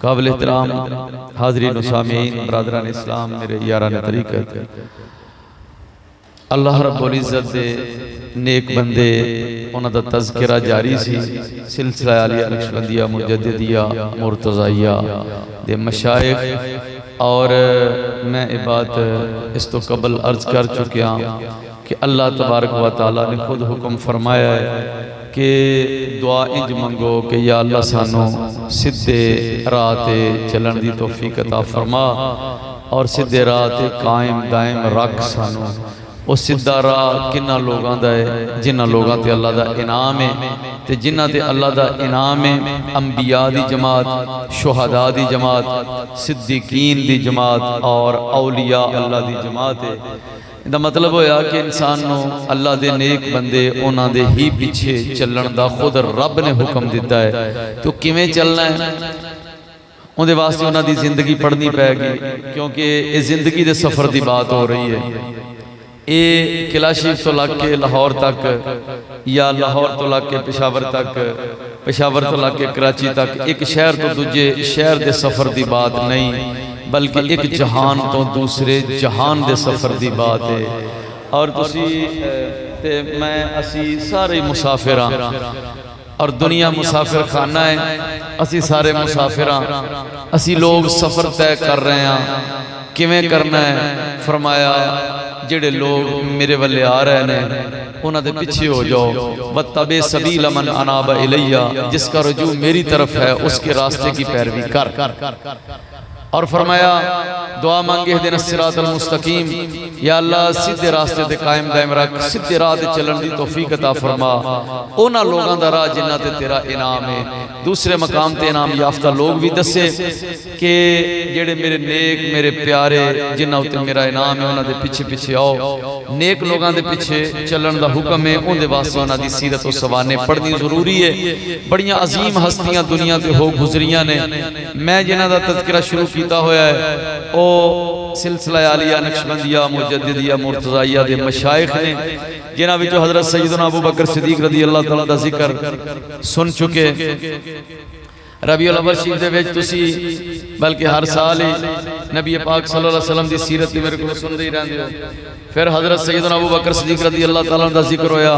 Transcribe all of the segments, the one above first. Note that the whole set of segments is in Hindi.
काबिल एहतराम हाज़रीन व सामीन बरादरान इस्लाम मेरे यारान तरीक़त, अल्लाह रब्बुल इज़्ज़त दे नेक बंदे उन्हां दा तज़किरा जारी सी। सिलसिला आलिया नक्शबंदिया मुजद्दिदिया मुर्तज़ाइया दे मशाइख, और मैं ये बात इस तो कबल अर्ज कर चुकिया कि अल्लाह तबारक व तआला ने खुद हुक्म फरमाया है कि दुआ इंज मंगो कि या अल्लाह सानू सीधे राह ते चलन दी तौफीक अता फरमा और सीधे राह ते कायम दायम रख सानू। वो सीधा राह किन्ना लोगों का है, जिन्होंने लोगों ते अल्लाह का इनाम है, तो जिन्हों ते अल्लाह का इनाम है अंबिया दी जमात, शुहदा दी जमात, सिद्दीकीन दी जमात और औलिया अल्लाह दी जमात है। इसका मतलब होया कि इंसान को अल्लाह के नेक बंदे उन्होंने ही पीछे चलन का खुद रब ने हुक्म दिता है। तो किवें चलना है उनके वास्ते उन्होंने जिंदगी पढ़नी पैगी, क्योंकि ये जिंदगी के सफ़र की बात हो रही है। ये किला शरीफ तो लग के लाहौर तक या लाहौर तो लग के पेशावर तक, पेशावर तो लग के कराची तक एक शहर तो दूजे शहर के सफ़र की बात नहीं, बल्कि एक जहान तो दूसरे जहान के सफ़र की बात है। और तुसी ते मैं असी सारे मुसाफिर हाँ और दुनिया मुसाफिर खाना है, असी सारे मुसाफिर हाँ। असी लोग सफ़र तय कर रहे हैं, किवें करना है? फरमाया जेड़े लोग मेरे वाले आ रहे हैं उन्होंने पीछे हो जाओ, वत्तबे सबील मन अनाब इलैया, जिसका रुजू मेरी तरफ है उसके रास्ते की पैरवी कर। और फरमाया दुआ मांगे दिन सिरातल मुस्तकीम, या अल्लाह सीधे रास्ते ते कायम दायम रख, सीधे राह ते चलन दी तौफीक अता फरमा। उन्हां लोगों दा राह जिन्हां ते तेरा इनाम है। दूसरे मकाम ते इनाम याफ्ता लोग भी दसे कि जेड़े मेरे नेक मेरे प्यारे जिन्हां उत्ते मेरा इनाम है उन्हां दे पीछे पीछे आओ। नेक लोगों के पीछे चलन का हुक्म है, उनके वास्ते उन्हां दी सीरत व सवाने पढ़नी जरूरी है। बड़ियां अजीम हस्तियां दुनिया ते हो गुजरियां ने। मैं जिन्हां दा तज़किरा शुरू किया होया है ओ सिलसिला आलिया नक्शबंदिया मुजद्दिदिया मुर्तज़ाइया दे मशाइख ने, जिन्हां विचों हज़रत सैयदना अबू बकर सिद्दीक रज़ी अल्लाह तआला दा जिक्र सुन चुके। रबीउल अव्वल शरीफ दे विच तुसी बल्कि हर साल ही नबी पाक सल्लल्लाहु अलैहि वसल्लम दी सीरत दी मेरे को सुनदे ही रहंदे हो। फिर हज़रत सैयदना अबू बकर सिद्दीक रज़ी अल्लाह तआला दा जिक्र होया।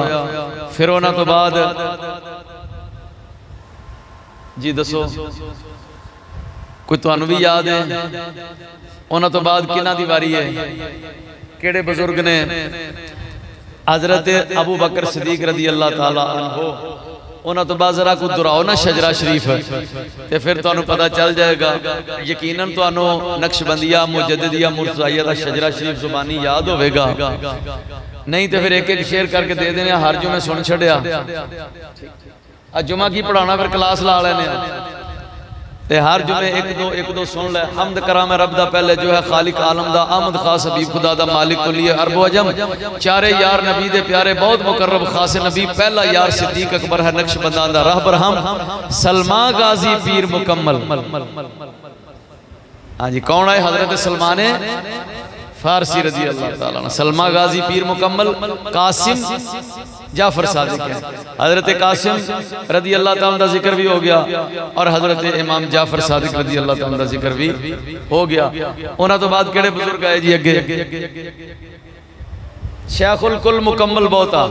फिर उन्हां तो बाद जी दसो कोई तुहानू भी याद है उन्हां तो बाद किन्हां दी वारी है? केड़े बुजुर्ग ने? हज़रत अबू बकर सिद्दीक रज़ी अल्लाह तआला अन्हु। उन्हां तो बाद जरा को दुराओ ना शजरा शरीफ, तो फिर तुहानू पता चल जाएगा। यकीनन तुहानू नक्शबंदिया मुजद्दिदिया मुर्तज़ाइया दा शजरा शरीफ जुबानी याद होवेगा, नहीं तो फिर एक एक शेर करके दे देने। हर जुमे सुन छड़िया, अज जुमा की पढ़ाना, फिर क्लास ला लेने ते हर जुमे एक दो सुन ले। हमद करा मैं रब दा पहले जो है खालिक आलम दा, आमद खास हबीब खुदा दा, मालिक कुल्ली अरब अजम, चारे यार नबी दे प्यारे बहुत मुकर्रब खास नबी। पहला यार सिद्दीक अकबर है नक्शबंदा दा रहबर हम, सलमा गाजी पीर मुकम्मल। हाँ जी, कौन है? हजरत सलमान फारसी रजी अल्लाह ताला अन्हु। सलमा गाजी पीर मुकम्मल, कासिम जाफर सादिक है। हजरत कासिम रजी अल्लाह ताला का जिक्र भी हो गया और हजरत इमाम जाफर सादिक रजी अल्लाह ताला का जिक्र भी हो गया। उन्हां तो बाद केड़े बुजुर्ग आए जी अगे? शेखुल कुल मुकम्मल बहुता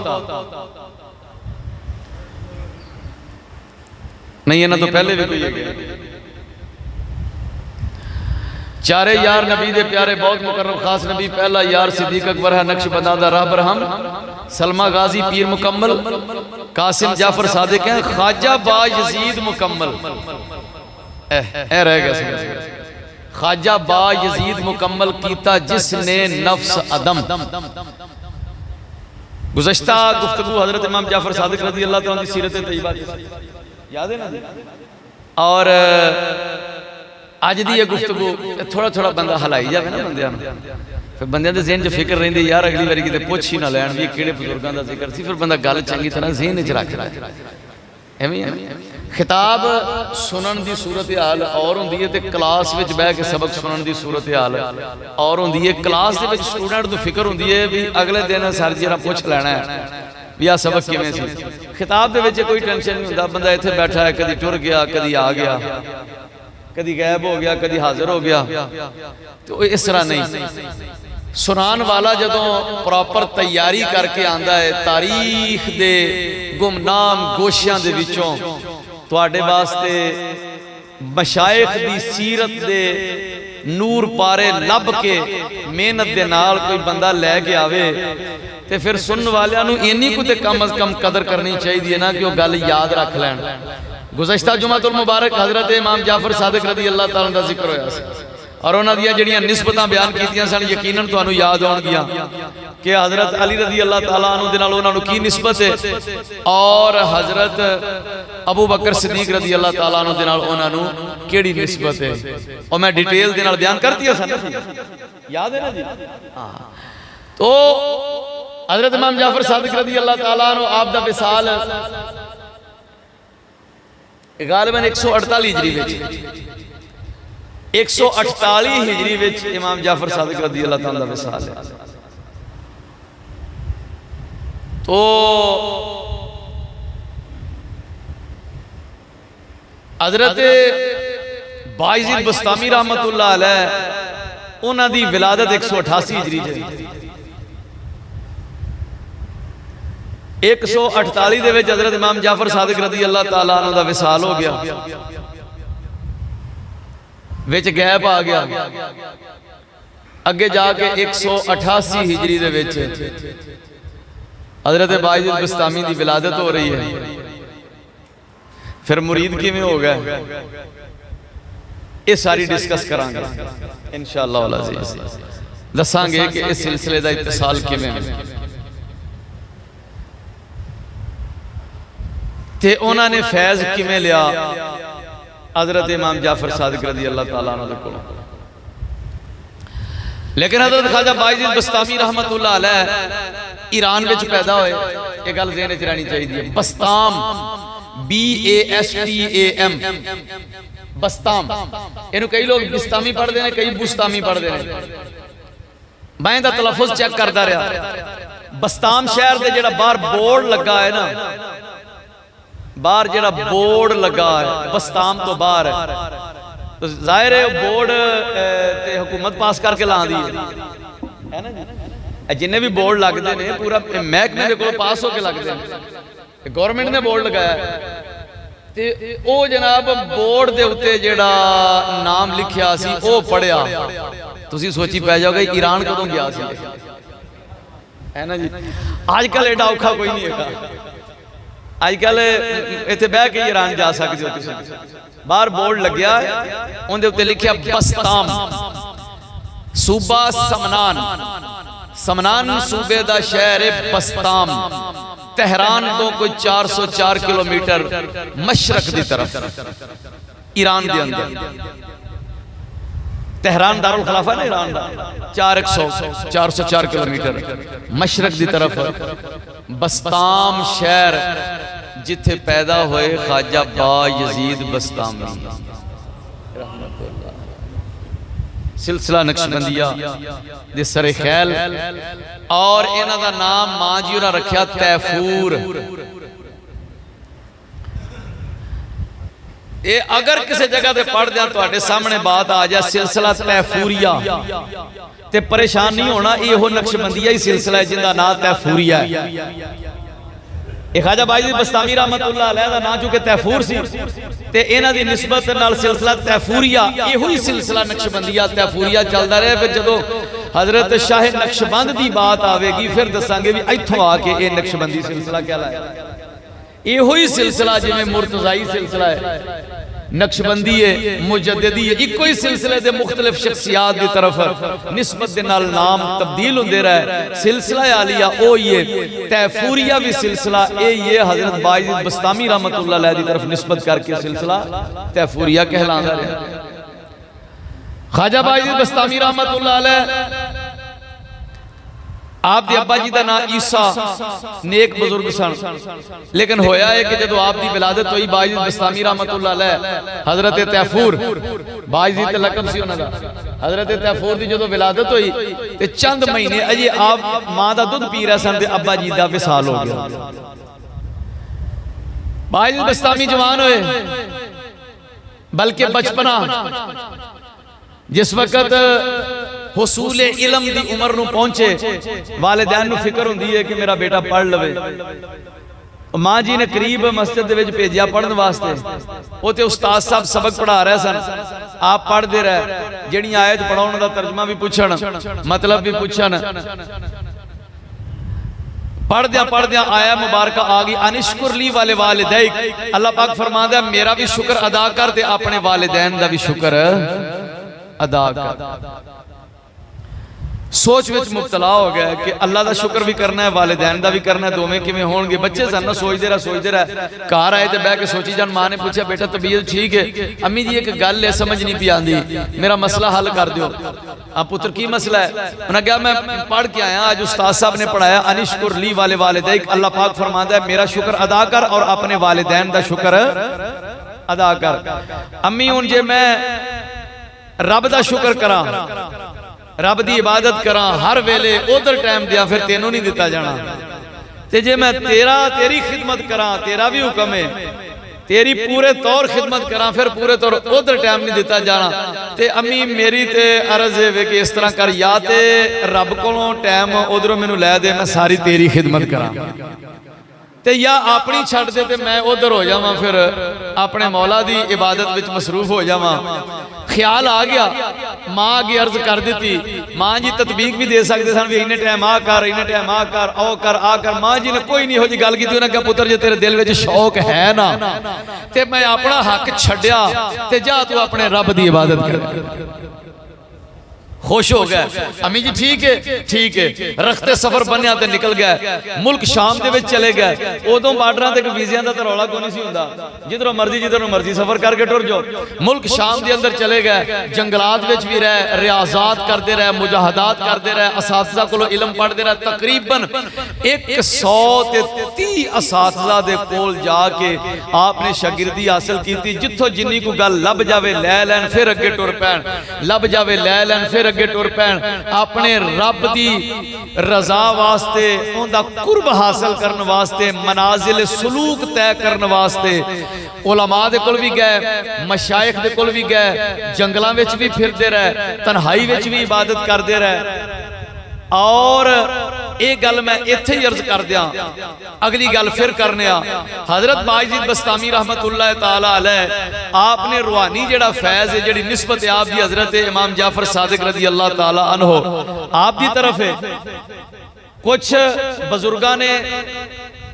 नहीं, इन्हां तो पहले भी कोई है। चारे यार नबी दे प्यारे बहुत मुकर्रम खास नबी। पहला यार सिद्दीक अकबर है नक्शबंदा दा रहबर हम, सलमा गाजी पीर मुकम्मल, कासिम जाफर सादिक हैं, ख्वाजा बा यजीद मुकम्मल। रह गया ख्वाजा बा यजीद मुकम्मल कीता जिसने नफ्स अदम। गुज़श्ता गुफ्तगू हजरत इमाम जाफर सादिक रज़ी अल्लाह तआला की सीरत तैयबा याद है ना? और अज दी ये गुफ्तगू थोड़ा थोड़ा बंदा हलाई जाए ना बंदियां नूं, फिर बंदियां दे ज़हन च फिक्र रहिंदी यार अगली बारी किते पुछ ही ना लैण भी किहड़े बुजुर्गां दा जिक्र सी, फिर बंदा गल चंगी तरह ज़हन च रखदा। एवें खिताब सुनन दी सूरत हाल और हुंदी है ते क्लास विच बैठ के सबक सुनन दी सूरत हाल और हुंदी है। क्लास दे विच स्टूडेंट नूं फिक्र हुंदी है भी अगले दिन सर जी ने पुछ लैणा है भी आ सबक किवें सी। खिताब दे विच कोई टेंशन नहीं हुंदा, बंदा इत्थे बैठा है, कदी टुर गया कदी आ गया। कदी गैब हो गया, कदी हाजिर हो गया। तो इस तरह नहीं, सुनान वाला जदों प्रॉपर तैयारी करके आंदा है तारीख दे गुमनाम गोशियां दे विचों तुहाडे वास्ते मशाइख दी सीरत दे नूर पारे लब के मेहनत दे नाल कोई बंदा लैके आवे ते फिर सुनने वालियां नूं इन्नी कुछ कम अज कम कदर करनी चाहिए ना कि वह गल याद रख लैन। गुज़श्ता जुमातुल मुबारक हज़रत इमाम जाफर सादिक रज़ी अल्लाह तआला दा जिक्र होया और उन्हां दियां जिहड़ियां निस्बतां बयान कीतियां सन यकीनन तुहानूं याद होणगियां कि हज़रत अली रज़ी अल्लाह तआला अन्हु दे नाल उन्हां नूं की निस्बत है और हज़रत अबू बकर सिद्दीक रज़ी अल्लाह तआला अन्हु दे नाल उन्हां नूं किहड़ी निस्बत है और मैं डिटेल दे नाल बयान करती सन, याद है ना जी। हाँ, तो हज़रत इमाम जाफर सादिक रज़ी अल्लाह तआला अन्हु आप दा विसाल गालिबन 148 हिजरी विच 148 हिजरी विच इमाम जाफर सादिक रज़ी अल्लाह तआला दा विसाल है। तो हज़रत बायज़ीद बस्तामी रहमतुल्लाह अलैह उन्हां दी विलादत 188 हिजरी च 148 दे विच हज़रत इमाम जाफर सादिक रज़ी अल्लाह तआला अन्हु दा विसाल हो गया, विच गैप आ गया। अगे जाके 188 हिजरी दे विच हज़रत बायज़ीद बस्तामी दी विलादत हो रही है। फिर मुरीद किवें हो गए ये सारी डिस्कस करांगे इंशाअल्लाह अल अज़ीज़, दसांगे कि इस सिलसिले दा इत्तिसाल किवें ते उन्होंने फैज़ किवें लिया हज़रत इमाम जाफर सादिक रज़ी अल्लाह तआला अन्हु दे कोलों। लेकिन हज़रत ख्वाजा बायज़ीद बस्तामी रहमतुल्लाह अलैह ईरान विच पैदा होए, ये गल ज़हन विच रहनी चाहिए। बस्ताम BASTAM बस्ताम, इन्हू कई लोग बिस्तामी पढ़ते हैं, कई बुस्तामी पढ़ते हैं। मैं दा तलफ़ुज़ चेक करता रहा। बस्ताम शहर दे जिहड़ा बाहर बोर्ड लगा है ना, बाहर जिहड़ा बोर्ड लगा है बस्ताम तो बाहर है, तो जाहिर है बोर्ड ते हुकूमत पास करके ला दी है ना जी। जिन्ने भी बोर्ड लगते हैं पूरा महकमे दे कोल पास होके लगते हैं, गवर्नमेंट ने बोर्ड लगाया ते ओ जनाब बोर्ड दे उत्ते जिहड़ा नाम लिखिया सी ओ पढ़िया, तुसी सोची पै जाओगे ईरान कदों गया सी, है ना जी। अजकल एडा औखा कोई नहीं है, अजकल इत्थे बह के ईरान जा सकते हो तुसीं। बाहर बोर्ड लग्या उहदे उत्ते लिखिया बस्ताम सूबा समनान, समनान सूबे दा शहर है बस्ताम, तेहरान तो कोई 404 किलोमीटर मशरक दी तरफ ईरान दे अंदर। तेहरान दारुल खिलाफा ना ईरान दा 404 किलोमीटर मशरक दी तरफ बस्ताम शहर जिथे पैदा हुए ख्वाजा बायज़ीद बस्तामी सिलसिला नक्शबंदिया दे सरे खैल और इन्हां दा नाम मां जी उन्हां रखिया तैफूर। ये अगर किसी जगह पे पढ़ दिया तो सामने बात आ जाए सिलसिला तैफूरिया ते परेशान नहीं होना, यो नक्शबंदिया ही सिलसिला है जिंदा नाम तैफूरिया है। ख्वाजा बायज़ीद बस्तामी रहमतुल्लाह अलैह दा नाम चूंकि तैफूर सी ते इन्हां दी निस्बत नाल सिलसिला तैफूरिया, इहो ही सिलसिला नक्शबंदिया तैफूरिया चलदा रहा। फिर जदों हज़रत शाह नक्शबंद की बात आवेगी फिर दसांगे भी इत्थों आके ये नक्शबंदी सिलसिला कहलाया। इहो ही सिलसिला जिवें मुर्तज़ाई सिलसिला है, नक्शबंदी है, मुजद्दिदी है, इको ही सिलसिले दे मुख्तलिफ शख्सियात की तरफ निस्बत दे नाल नाम तब्दील होंदे रहे। सिलसिला आलिया ओ ये तैफूरिया भी सिलसिला ये हज़रत बायज़ीद बस्तामी रहमतुल्लाह अलैह की तरफ निस्बत करके सिलसिला तैफूरिया कहलांदा रहा। ख्वाजा बायज़ीद बस्तामी रहमतुल्लाह अलैह आप दे अब्बा जी का नाम ईसा नेक बुजुर्ग सन, लेकिन होया है कि जदों आप दी विलादत हुई बायज़ीद बस्तामी रहमतुल्लाह अलैह हज़रत तैफूर बायज़ीद ते लक़ब सी उन्हां दा, हज़रत तैफूर दी जदों विलादत हुई ते चंद महीने अजे आप मां दा दुध पी रहे सन ते अब्बा जी दा विसाल हो गया। बायज़ीद बस्तामी जवान होए, बल्कि बचपना जिस वक्त हुसूल इलम दी उम्र नूं पहुंचे वालिदैन नूं फिक्र हुंदी है कि मेरा बेटा पढ़ लवे। मां जी ने करीब मस्जिद दे विच भेजिया पढ़न वास्ते। उत्थे उस्ताद साहब सबक पढ़ा रहे सन, आप पढ़ते रहे, जिहड़ी आयत पढ़ाउण दा तर्जमा भी पुछण, मतलब भी पुछण। पढ़द्या आया मुबारक आ गई, अनिश्कुरली वाले वालिदैक। अल्लाह पाक फरमांदा है मेरा भी शुक्र अदा कर ते अपने वालिदैन दा भी शुक्र अदा कर। सोच विच मुब्तला हो गया कि अल्लाह का शुक्र भी करना है, वालिदैन का भी करना है, दोवें किवें होणगे। बच्चे सन ना, सोचते रहे। घर आए तो बह के सोची जान। मां ने पूछा बेटा तबीयत ठीक है? अम्मी जी एक गल है समझ नहीं पी आती, मेरा मसला हल कर दो। आप पुत्र की मसला है? उन्हें कहा मैं पढ़ के आया, आज उस्ताद साहब ने पढ़ाया अनिश्कुर ली वाले वालिदैक। अल्लाह पाक फरमाता है मेरा शुक्र अदा कर और अपने वालिदैन का शुक्र अदा कर। अम्मी हुण जे मैं रब का शुक्र करा, रब की इबादत करा हर वेले उधर टाइम दिया, फिर तेनों नहीं दिता जाना। ते जे मैं तेरी खिदमत करा, तेरा भी हुक्म है, तेरी पूरे तौर खिदमत करा, फिर पूरे तौर उधर टाइम नहीं दिता जाना। ते अम्मी मेरी ते अर्ज है कि इस तरह कर, या ते रब कोलों टाइम उधरों मैनू लै दे, मैं सारी तेरी खिदमत करा, ते या अपनी छड़ दे ते मैं उधर हो जावां, फिर अपने मौला दी इबादत विच मसरूफ हो जावां। ख्याल आ गया, मां अगे अर्ज कर दी। मां जी ततबीक भी दे सकते सन भी इन्ने टाइम आ कर, इन्ने टाइम आ कर, ओ कर, आ कर। मां जी ने कोई नहीं हो जी गल की। उन्हें कहा पुत्र जे तेरे दिल में शौक है ना, ते मैं अपना हक छड्या ते जा तू अपने रब की इबादत कर। खुश हो गए। अम्मी जी ठीक है। रखते सफर बनया ते निकल गए, मुल्क शाम दे विच चले गए। उदों बार्डरां ते वीज़ियां दा ते रौला कोई नहीं सी हुंदा, जिधरों मर्जी सफर करके टुर जाओ। मुल्क शाम दे अंदर चले गए, जंगलात विच भी रहे, रियाजात करते रहे, मुजाहदात करते रहे, असातिज़ा कोलों इल्म पढ़ते रहे। तकरीबन 130 असातिज़ा दे कोल जाके आपने शागिर्दी हासिल की। जिथों जिन्नी को गल लब जावे लै लैन, फिर अगे टुर पैण, लब जावे लै लैन, फिर अगे टुर पैण। अपने रब दी रजा वास्ते, उनका कुर्ब हासिल करने वास्ते, मनाजिल सुलूक तय करने वास्ते उलमा दे कोल भी गए, मशाइख दे कोल भी गए, जंगलों में भी फिरते रहे, तन्हाई में भी इबादत करते रहे। और एक गल मैं इत्थे ही अर्ज कर दिया, अगली गल फिर करने। हजरत बायजीद बस्तामी रहमतुल्लाह ताला अलैह आपने रूहानी जेड़ा फैज़ है, जेड़ी निस्बत आप दी हजरत इमाम जाफर सादिक रज़ी अल्लाह ताला अन्हो आप दी तरफ है। कुछ बुजुर्गां ने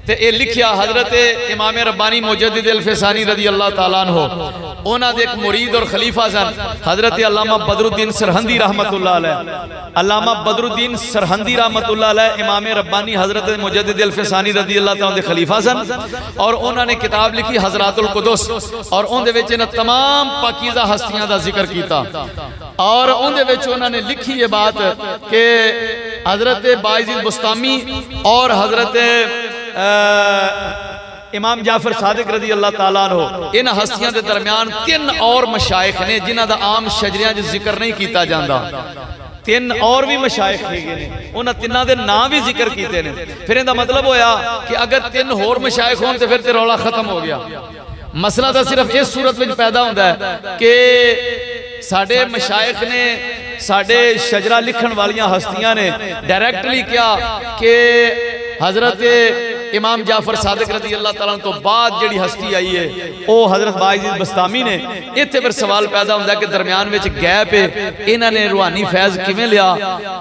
ते ए लिखिया, हजरत इमाम रब्बानी मुजद्दिद अल-फ़िसानी रज़ी अल्लाह ताला अन्हो, उन्हां दे एक मुरीद और खलीफा सन हजरत अल्लामा बदरुद्दीन सरहंदी रहमतुल्लाह अलैह। अल्लामा बदरुद्दीन सरहंदी रहमतुल्लाह अलैह इमाम रब्बानी हजरत मुजद्दिद अल-फ़िसानी रज़ी अल्लाह ताला दे खलीफा सन। और उन्होंने किताब लिखी हज़रातुल कुदुस, और उनदे विच इन्हां तमाम पाकीज़ा हस्तियां दा जिक्र कीता। और उनदे विच उन्होंने लिखी ये बात कि हजरत बायजीद बुस्तामी और हजरत इमाम जाफर सादिक रज़ी अल्लाह ताला अन्हो, इन हस्तियां दे दरमियान 3 और मशाइख ने जिन्हां दा आम शजरियां च जिक्र नहीं किया जाता। 3 और भी मशाइख ने, उन्हां तिन्हां दे नाम भी जिक्र कीते ने। फिर इहदा मतलब होया कि अगर 3 होर मशाइख होण ते फिर ते रौला खत्म हो गया। मसला तो सिर्फ इस सूरत में पैदा होता है कि साडे मशाइख ने, साडे शजरा लिखण वालियां हस्तियां ने डायरेक्टली क्या कि हजरत इमाम जाफर सादिक रज़ी अल्लाह ताला तो बाद जिहड़ी हस्ती आई है वो हजरत बायजीद बस्तामी ने। इत्थे फिर सवाल पैदा होता है कि दरम्यान में गैप है, इन्हां ने रूहानी फैज़ किवें लिया?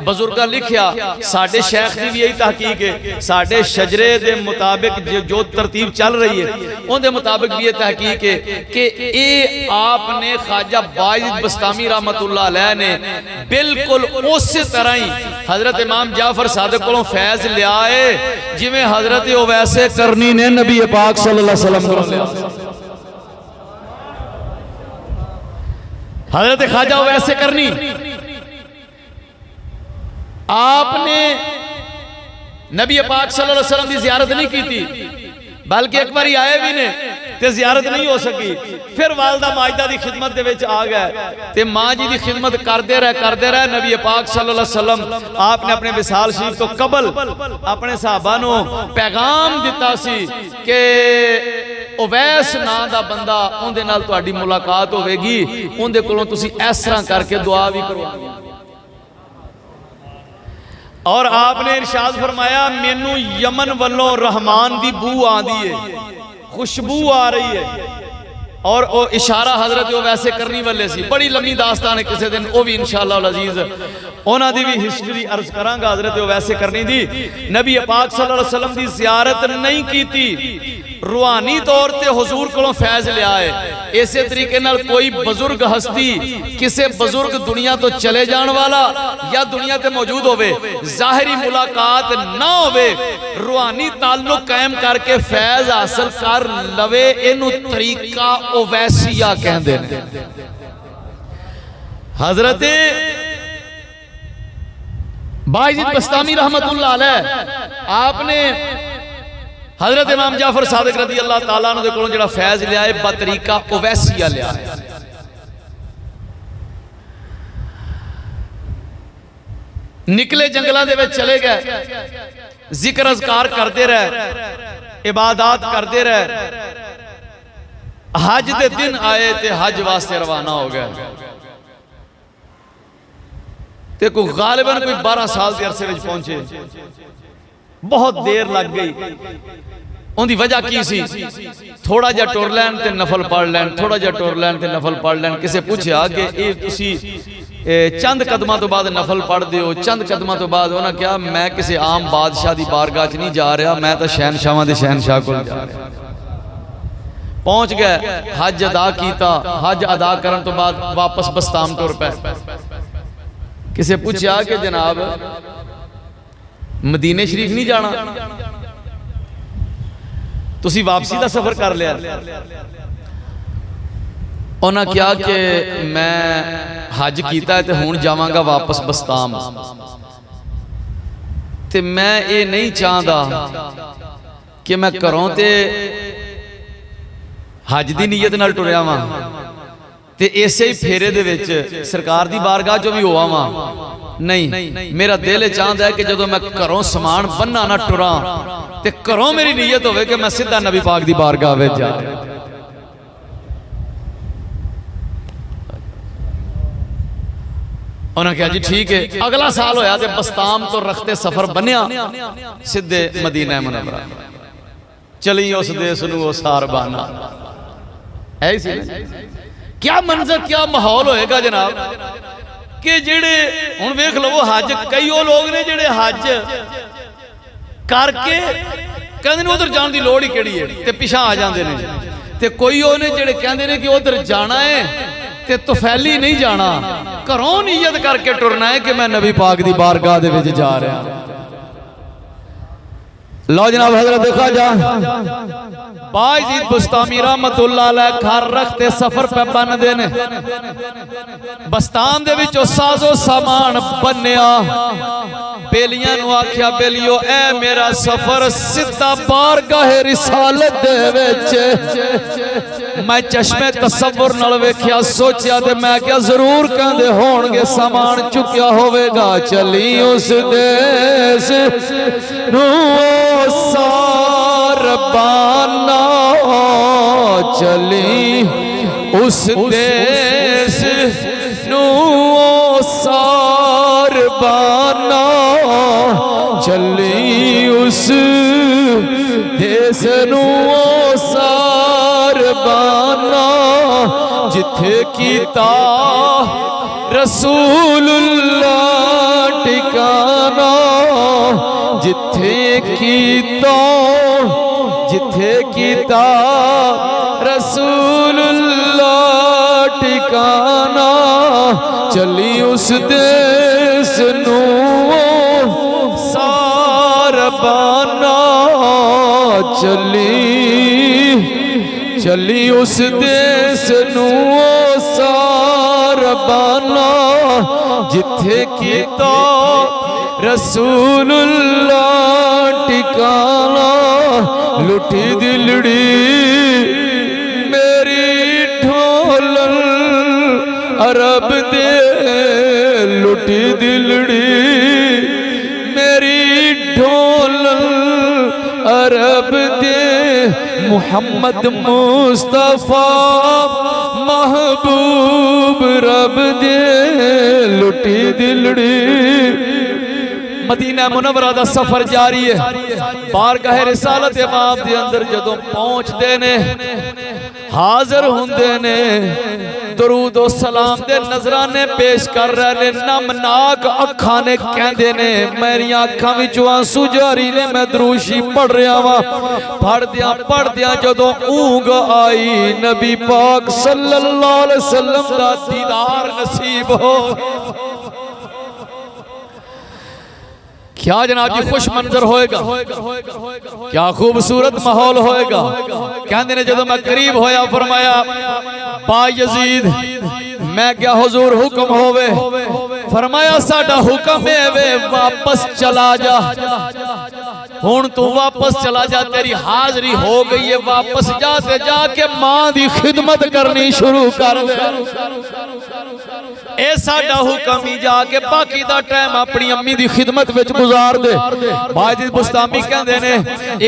बजुर्गां लिखिया, साडे शेख की भी यही तहकीक है, साडे शजरे दे मुताबिक जो तरतीब चल रही है उनके मुताबिक भी ये तहकीक है कि ये आपने ख्वाजा बायजीद बस्तामी रहमतुल्लाह अलैह ने बिल्कुल उस तरह ही हजरत इमाम जाफर सादिक कोलों फैज़ लिया है जिवें हजरत वैसे करनी ने नबी पाक सल्लल्लाहु अलैहि वसल्लम को। हजरत ख्वाजा वैसे करनी आपने नबी पाक सल्लल्लाहु अलैहि वसल्लम की ज़ियारत नहीं की थी, बल्कि एक बार आए भी ने ते ज़ियारत नहीं हो सकी। फिर वालदा माजिदा की खिदमत दे विच आ गए ते मां जी की खिदमत करते रहे। नबी पाक सल्लल्लाहु अलैहि वसल्लम आपने अपने विसाल शरीफ तो कबल अपने सहाबा नूं पैगाम दिता सी कि उवैस नां दा बंदा, उहदे नाल तुहाडी मुलाकात होवेगी, उहदे कोलों तुसीं इस तरह करके दुआ भी करवाओ। और आपने इरशाद फरमाया मैनू यमन वालों रहमान दी बू आंदी है, खुशबू आ रही है। और वो इशारा हजरत वो वैसे करनी वाले सी, बड़ी लंबी दास्तान है, किसी दिन वो भी इंशाअल्लाह अजीज उन्हां दी भी हिस्टरी अर्ज करांगा। हजरत वो वैसे करनी दी नबी पाक सल्लल्लाहु अलैहि वसल्लम दी ज़ियारत नहीं की थी, रूहानी तौर ते हुजूर कोलों फैज लिया है। इसे तरीके नाल कोई बुजुर्ग हस्ती किसी बुजुर्ग दुनिया तो चले जाने वाला या दुनिया ते मौजूद होवे, जाहिरी मुलाकात ना होवे, रूहानी ताल्लुक कायम करके फैज हासिल कर लवे, इनू तरीका ओवैसिया कहंदे ने। हजरत बायजीद बस्तामी रहमतुल्लाह अलैह आपने हजरत इमाम जाफर सादिक रदी अल्लाह ताला अन्हु दे कोलों जिहड़ा फैज लिया है बतरीका ओवैसिया लिया है। निकले जंगलों दे विच चले गए, जिक्र अज़कार करते रहे, इबादत करते रहे। हज दे दिन आए ते हज वास्ते रवाना हो गए ते कोई गालिबन कोई 12 साल के अरसे में पहुंचे। बहुत देर लग गई। उनकी वजह की सी, थोड़ा जा टुर लैन ते नफल पढ़ लैन, थोड़ा जा टुर लैन ते नफल पढ़ लैन। किसी पूछा कि ये तुसी चंद कदमां तो बाद नफल पढ़ते हो, चंद कदमां तो बाद उन्हें कहा मैं किसी आम बादशाह की बारगाह च नहीं जा रहा, मैं तो शहनशाहां दे शहनशाह कोल जा रहा। पहुंच गए, हज अदा किया, हज अदा करने तो बाद वापस बस्ताम टुर पे। किसी पूछा कि जनाब मदीने शरीफ नहीं जाना, तुसी वापसी का सफर कर लिया? उन्हें कहा कि मैं हज किया है तो हुण जावांगा वापस बस्ताम, ते मैं ये नहीं चाहता कि मैं घरों ते हज की नीयत नाल टुरिया वां ते इसे ही फेरे दे विच सरकार दी बारगाह चों भी होवा वां। नहीं, मेरा दिल चाहता है कि जदों मैं घरों समान बन्ना ना टुरा ते घरों मेरी नीयत होवे कि मैं सीधा नबी पाक दी बारगाह विच जा। उन्होंने कहा जी ठीक है। अगला साल होया ते बस्ताम तो रखते सफर बनिया सीधे मदीना मुनव्वरा। चली उस देश नूं ओ सारबाना। ऐसी क्या मंजर, क्या माहौल होएगा जनाब कि जेड़े हुण वेख लवो हज, कई वो लोग ने जेड़े हज करके कहंदे ने उधर जाने की लोड़ ही किहड़ी है ते पिछा आ जांदे ने, ते कोई वो ने जेड़े कहंदे ने कि उधर जाना है ते तुफैली नहीं जाना, घरों नीयत करके टुरना है कि मैं नबी पाक दी बारगाह दे विच जा रहा। लो जनाब हजरत देखा जा बायजीद बस्तामी रहमतुल्लाह अलैह घर रखते सफर पे बन देने। बस्तान दे विचों साजो सामान बन्या। बेलियां नूं आख्या बेलियो ऐ मेरा सफर सीधा बारगाह रिसालत दे विच। मैं चश्मे तसव्वुर नाल वेख्या, सोचा ते मैं क्या जरूर कहंदे होणगे सामान चुक्या होवेगा। चली उस देश नूं सारबाना, चली उस देश नूं सारबाना, चली उस देश नूं सारबाना, जिथे कीता रसूलुल्लाह ठिकाना, जिथे कीता रसूलुल्लाह ठिकाना। चली उस देश नूं सारबाना, चली उस देश नूं सारबाना, जिथे कीता रसूलुल्लाह ठिकाना। लुटी दिलड़ी मेरी ढोलन अरब दे, लुटी दिलड़ी मेरी ढोलन अरब दे, मुहम्मद मुस्तफा महबूब रब दे लुटी दिलड़ी। मदीना मुनव्वरा दा सफर जारी है। बारगाह रिसालत बाप दे अंदर जदों पहुंचते ने हाजिर हुंदे ने दरूद और सलाम दे नजराने पेश कर रहे ने। नमनाक अखां ने कहंदे ने मेरी अखां विचों आंसू जारी ने। मैं दरूशी पढ़ रहा वां पढ़दियां जदों ऊंग आई नबी पाक सल्लल्लाहु अलैहि वसल्लम दा दीदार नसीब हो। क्या जनाब जी खुश मंजर होएगा, क्या खूबसूरत माहौल होएगा। कहते ने जदों मैं करीब होया फरमाया बा यजीद मैं क्या हुजूर हुक्म होवे। फरमाया साडा हुक्म है वे वापस चला जा। हुण तू वापस चला जा, तेरी हाजरी हो गई है। वापस जाते जाके मां दी खिदमत करनी शुरू कर दे। ए साडा हुक्म ही जाके बाकी दा टाइम अपनी अम्मी दी खिदमत विच गुजार दे। बाजिद बुस्तामी कहंदे ने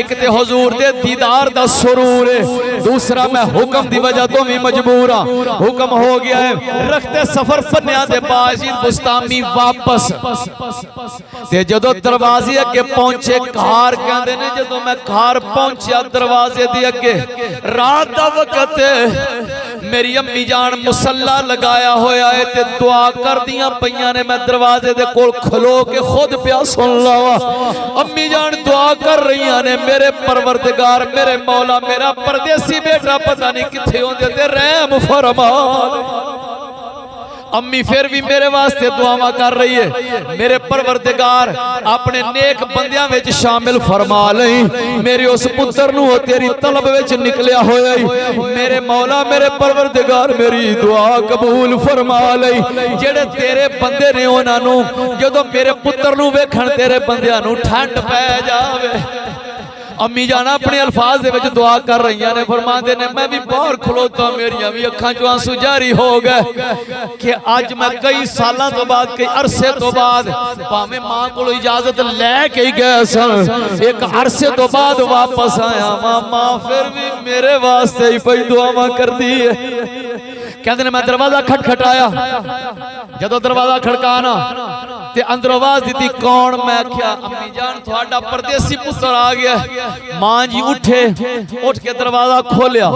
एक ते हुजूर दे दीदार दा सुरूर है, दूसरा मैं हुक्म दी वजह तो भी मजबूर हां। हुक्म हो गया है रखते सफर पन्निया दे बाजिद बुस्तामी वापस ते जदों दरवाजे अगे पहुंचे घर कहंदे ने जदों मैं घर पहुंचा दरवाजे दे अगे रात दा वक्त मेरी अम्मी जान मुसल्ला लगाया होया है ते दुआ कर दियां पईयां ने। मैं दरवाजे दे कोल खलो के खुद प्या सुन लावा। अम्मी जान दुआ कर रही ने मेरे परवरदिगार मेरे मौला मेरा परदेसी बेटा पता नहीं किथे होंदे ते रहम फरमा। अम्मी फिर भी मेरे वास्ते दुआवा कर रही है। मेरे परवरदिगार अपने नेक बंदियां विच शामिल फरमा लई। मेरे उस पुत्र नूं तेरी तलब विच निकलिया होया ही मेरे मौला मेरे परवरदिगार मेरी दुआ कबूल फरमा लई। जेड़े तेरे बंदे ने उन्हां नूं जदों मेरे पुत्र नूं वेखण तेरे बंदियां नूं ठंड पै जावे। अम्मी जाना अपने अल्फाज दे विच दुआ कर रही ने। फरमाते ने मैं भी बाहर खलोता मेरिया भी अखां चों आंसू जारी हो गए कि अज मैं कई सालों तो बाद कई अरसे तो बाद भावें मां को इजाजत लैके ही गए सन एक अरसे तो बाद वापस आया मां फिर भी मेरे वास्ते ही पई दुआवां करदी है। कहते ने मैं दरवाजा खटखटाया। जदों दरवाजा खड़काना ते अंदर आवाज दी कौन। मैं क्या अम्मी जान थोड़ा परदेसी पुत्र आ गया। मां जी उठे उठ के दरवाजा खोलिया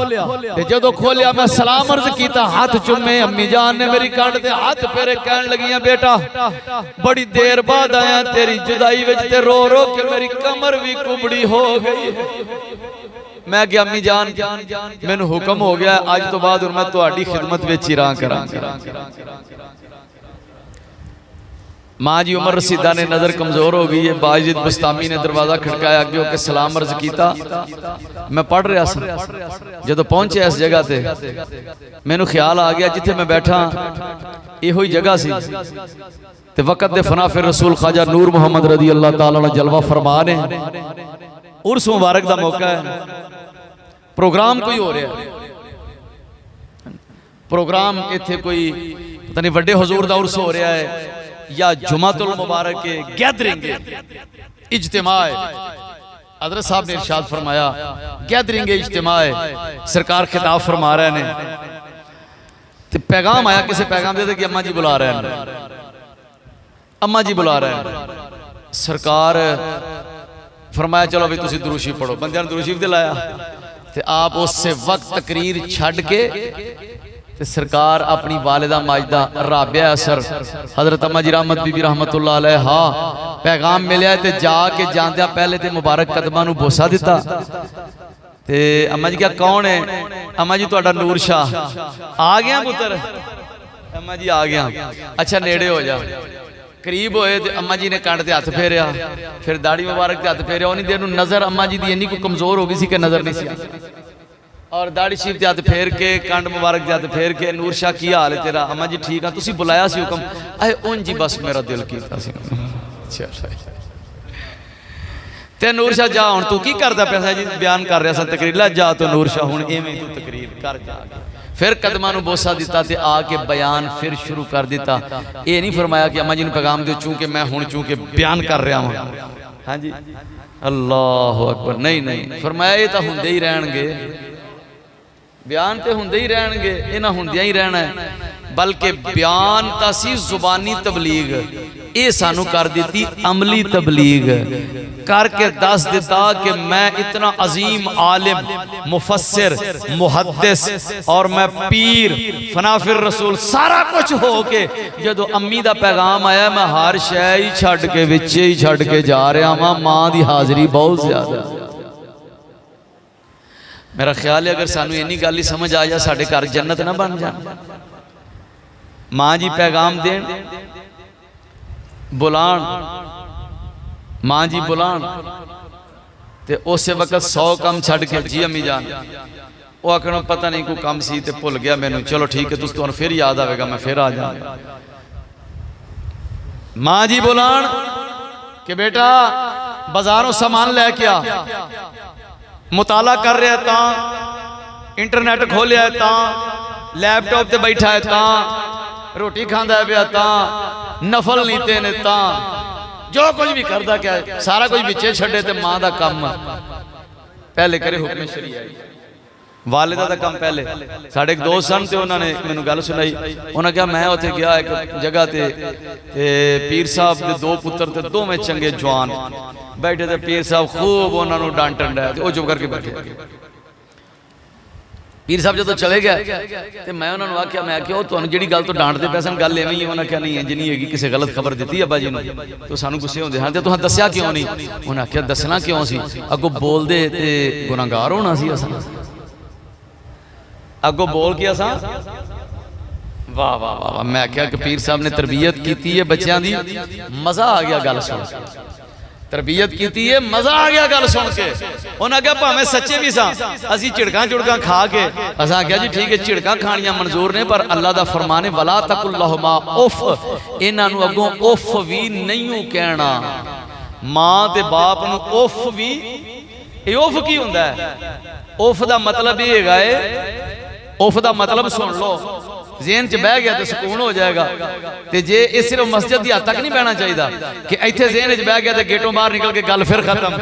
ते जदों खोलिया मैं सलाम अर्ज कीता हाथ चुमे। अम्मी जान ने मेरी कंध ते हाथ फेरे कहन लगियां बेटा बड़ी देर बाद आया तेरी जुदाई विच ते रो रो के मेरी कमर भी कुबड़ी हो गई। मैं क्या अम्मी जान मैनू हुक्म हो गया अज तो बाद मैं तुहाडी खिदमत विच ही रहा करांगा। मां जी उमर रसीदा ने नजर कमजोर हो गई है। बाजिद बुस्तामी ने दरवाजा खड़काया अगे होकर सलाम अर्ज किया। मैं पढ़ रहा था जदों पहुंचे इस जगह ते मैनू ख्याल आ गया जिथे मैं बैठा इहो ही जगह सी ते वक़्त दे फना फिर रसूल ख्वाजा नूर मुहम्मद रदी अल्लाह तआला ने जलवा फरमा ने। उर्स मुबारक दा मौका है। प्रोग्राम कोई हो रहा है। प्रोग्राम इत्थे कोई पता नहीं वड्डे हुजूर दा उर्स हो रहा है या जुमातुल मुबारक के गैदरिंग इज्तिमा है। हज़रत साहब ने इरशाद फरमाया गैदरिंग इज्तिमा है। सरकार खिताब फरमा रहे ने ते पैगाम आया किसी पैगाम दे कि अम्मा जी बुला रहे हैं। अम्मा जी बुला रहे हैं। सरकार फरमाया चलो भी तुसी दुरूशी पढ़ो। बंदे ने दुरूशी भी लाया ते आप उस वक्त तकरीर छड़ के ते सरकार अपनी वालिदा माजदा राबिया असर हजरत अम्मा जी रहमत बीबी रहमतुल्लाह अलैहा पैगाम मिलिया ते जाके जांदिया पहले ते मुबारक कदमां नूं बोसा दिता। ते अम्मा जी क्या कौन है? अम्मा जी तुहाडा नूर शाह आ गया पुत्र। अम्मा जी आ गया। अच्छा नेड़े हो जा। करीब होए ते अम्मा जी ने कंध ते हथ फेरिया फिर दाढ़ी मुबारक ते हथ फेरिया। उन्हीं देर नूं नजर अम्मा जी दी इन्नी को कमजोर हो गई सी कि नजर नहीं सी और दाढ़ी शरीफ ते हथ फेर के कंध मुबारक ते हथ फेर के नूर शाह की हाल है तेरा? अम्मा जी ठीक है तुसी बुलाया सी हुक्म अरे उन जी बस मेरा दिल कीता सी। ते नूर शाह जा हुण तू की करदा पिया जी बयान कर रहा सा तकरीर ला जा तो नूर शाह हुण इवें तू तकरीर कर जा। फिर कदमां नूं बोसा दिता ते आके बयान फिर शुरू कर दिता। ये नहीं फरमाया कि अम्मा जी नूं पैगाम दो चूंकि मैं हुण चूंकि बयान कर रहा हूं हाँ जी अल्लाह अकबर। नहीं नहीं फरमाया ये तो हुंदे ही रहणगे, बयान तो हुंदे ही रहणगे, इन्हां हुंदियां ही रहना है। बल्कि बयान तां सी जुबानी तबलीग, ये सानू कर दी अमली तबलीग, करके दस दिता कि मैं इतना अजीम आलिम, मुफस्सिर, मुहद्दिस और मैं पीर, फनाफिर रसूल सारा कुछ हो के जदों अम्मी दा पैगाम आया मैं हर शै ही छड्ड के विचे ही छड्ड के जा रहा वां। मां दी हाज़री बहुत ज्यादा। मेरा ख्याल है अगर सानू इन्नी गल ही समझ आ जाए साडे घर जन्नत ना बन जाए। मां जी पैगाम देन, बुलान, मां जी बुलान ते उस वक्त 100 काम छड़ के जी अम्मी जान, वो आखना पता नहीं कोई काम सी ते भुल गया मैनू, चलो ठीक है तुम फिर याद आएगा मैं फिर आ जाऊंगा। मां जी बुलान कि बेटा बाजारों सामान लैके आ, मुताला कर रहा ता, इंटरनेट खोलिया ता, लैपटॉप ते बैठा है ता, रोटी खांदा पिया ता, नफल नहीं तेने ता, जो कुछ भी करता क्या सारा कुछ बिचे छड़े ते मां दा काम पहले करे हुक्म शरीया, वालिदा दा काम पहले। साडे एक दोस्त सन ते उन्होंने मैनू गल सुनाई, उन्हें कहा मैं उत्थे गया एक जगह ते पीर साहब दे 2 पुत्र ते दोवें चंगे जवान बैठे ते पीर साहब खूब उन्होंने डांटन रहा ते वो चुप करके बैठे। पीर साहब जो चले गए तो मैं उन्होंने आख्या, मैं आख्या तुहानू जिहड़ी गल तो डांटते पे सन गल इवें ही है? उन्हें आख्या नहीं है जिन्नी हैगी किसी गलत खबर दी अब्बा जी ने तो सानू गुस्से होंदे हाँ ते तुहां दस्सिया क्यों नहीं? उन्हें आख्या दसना क्यों सी, अगों बोलदे ते गुनाहगार होना सी असां, अगों बोल के असां वाह वाह वाह वाह। मैं आख्या कि पीर साहब ने तरबियत की है बच्चों की, मजा आ गया गल सुन के, तरबियत की है मजा आ गया गल सुन के। उन्हें आख्या भावें सच्चे भी सां असीं झिड़कां झुड़कां खा के असां आख्या जी ठीक है झिड़कां खानियां मंजूर ने पर अल्लाह दा फरमान है वला तकुल लहुमा उफ, इन्हां नूं अगों उफ भी नहीं कहना। मां ते बाप नूं उफ भी, उफ की हुंदा है? उफ दा मतलब ये हैगा है, उफ दा मतलब सुन लो, ज़हन च बह गया तो सुकून हो जाएगा। ते जे ये सिर्फ मस्जिद की हद तक नहीं बहना चाहिए कि इत्थे ज़हन च बह गया तो गेटों बाहर निकल के गल फिर खत्म,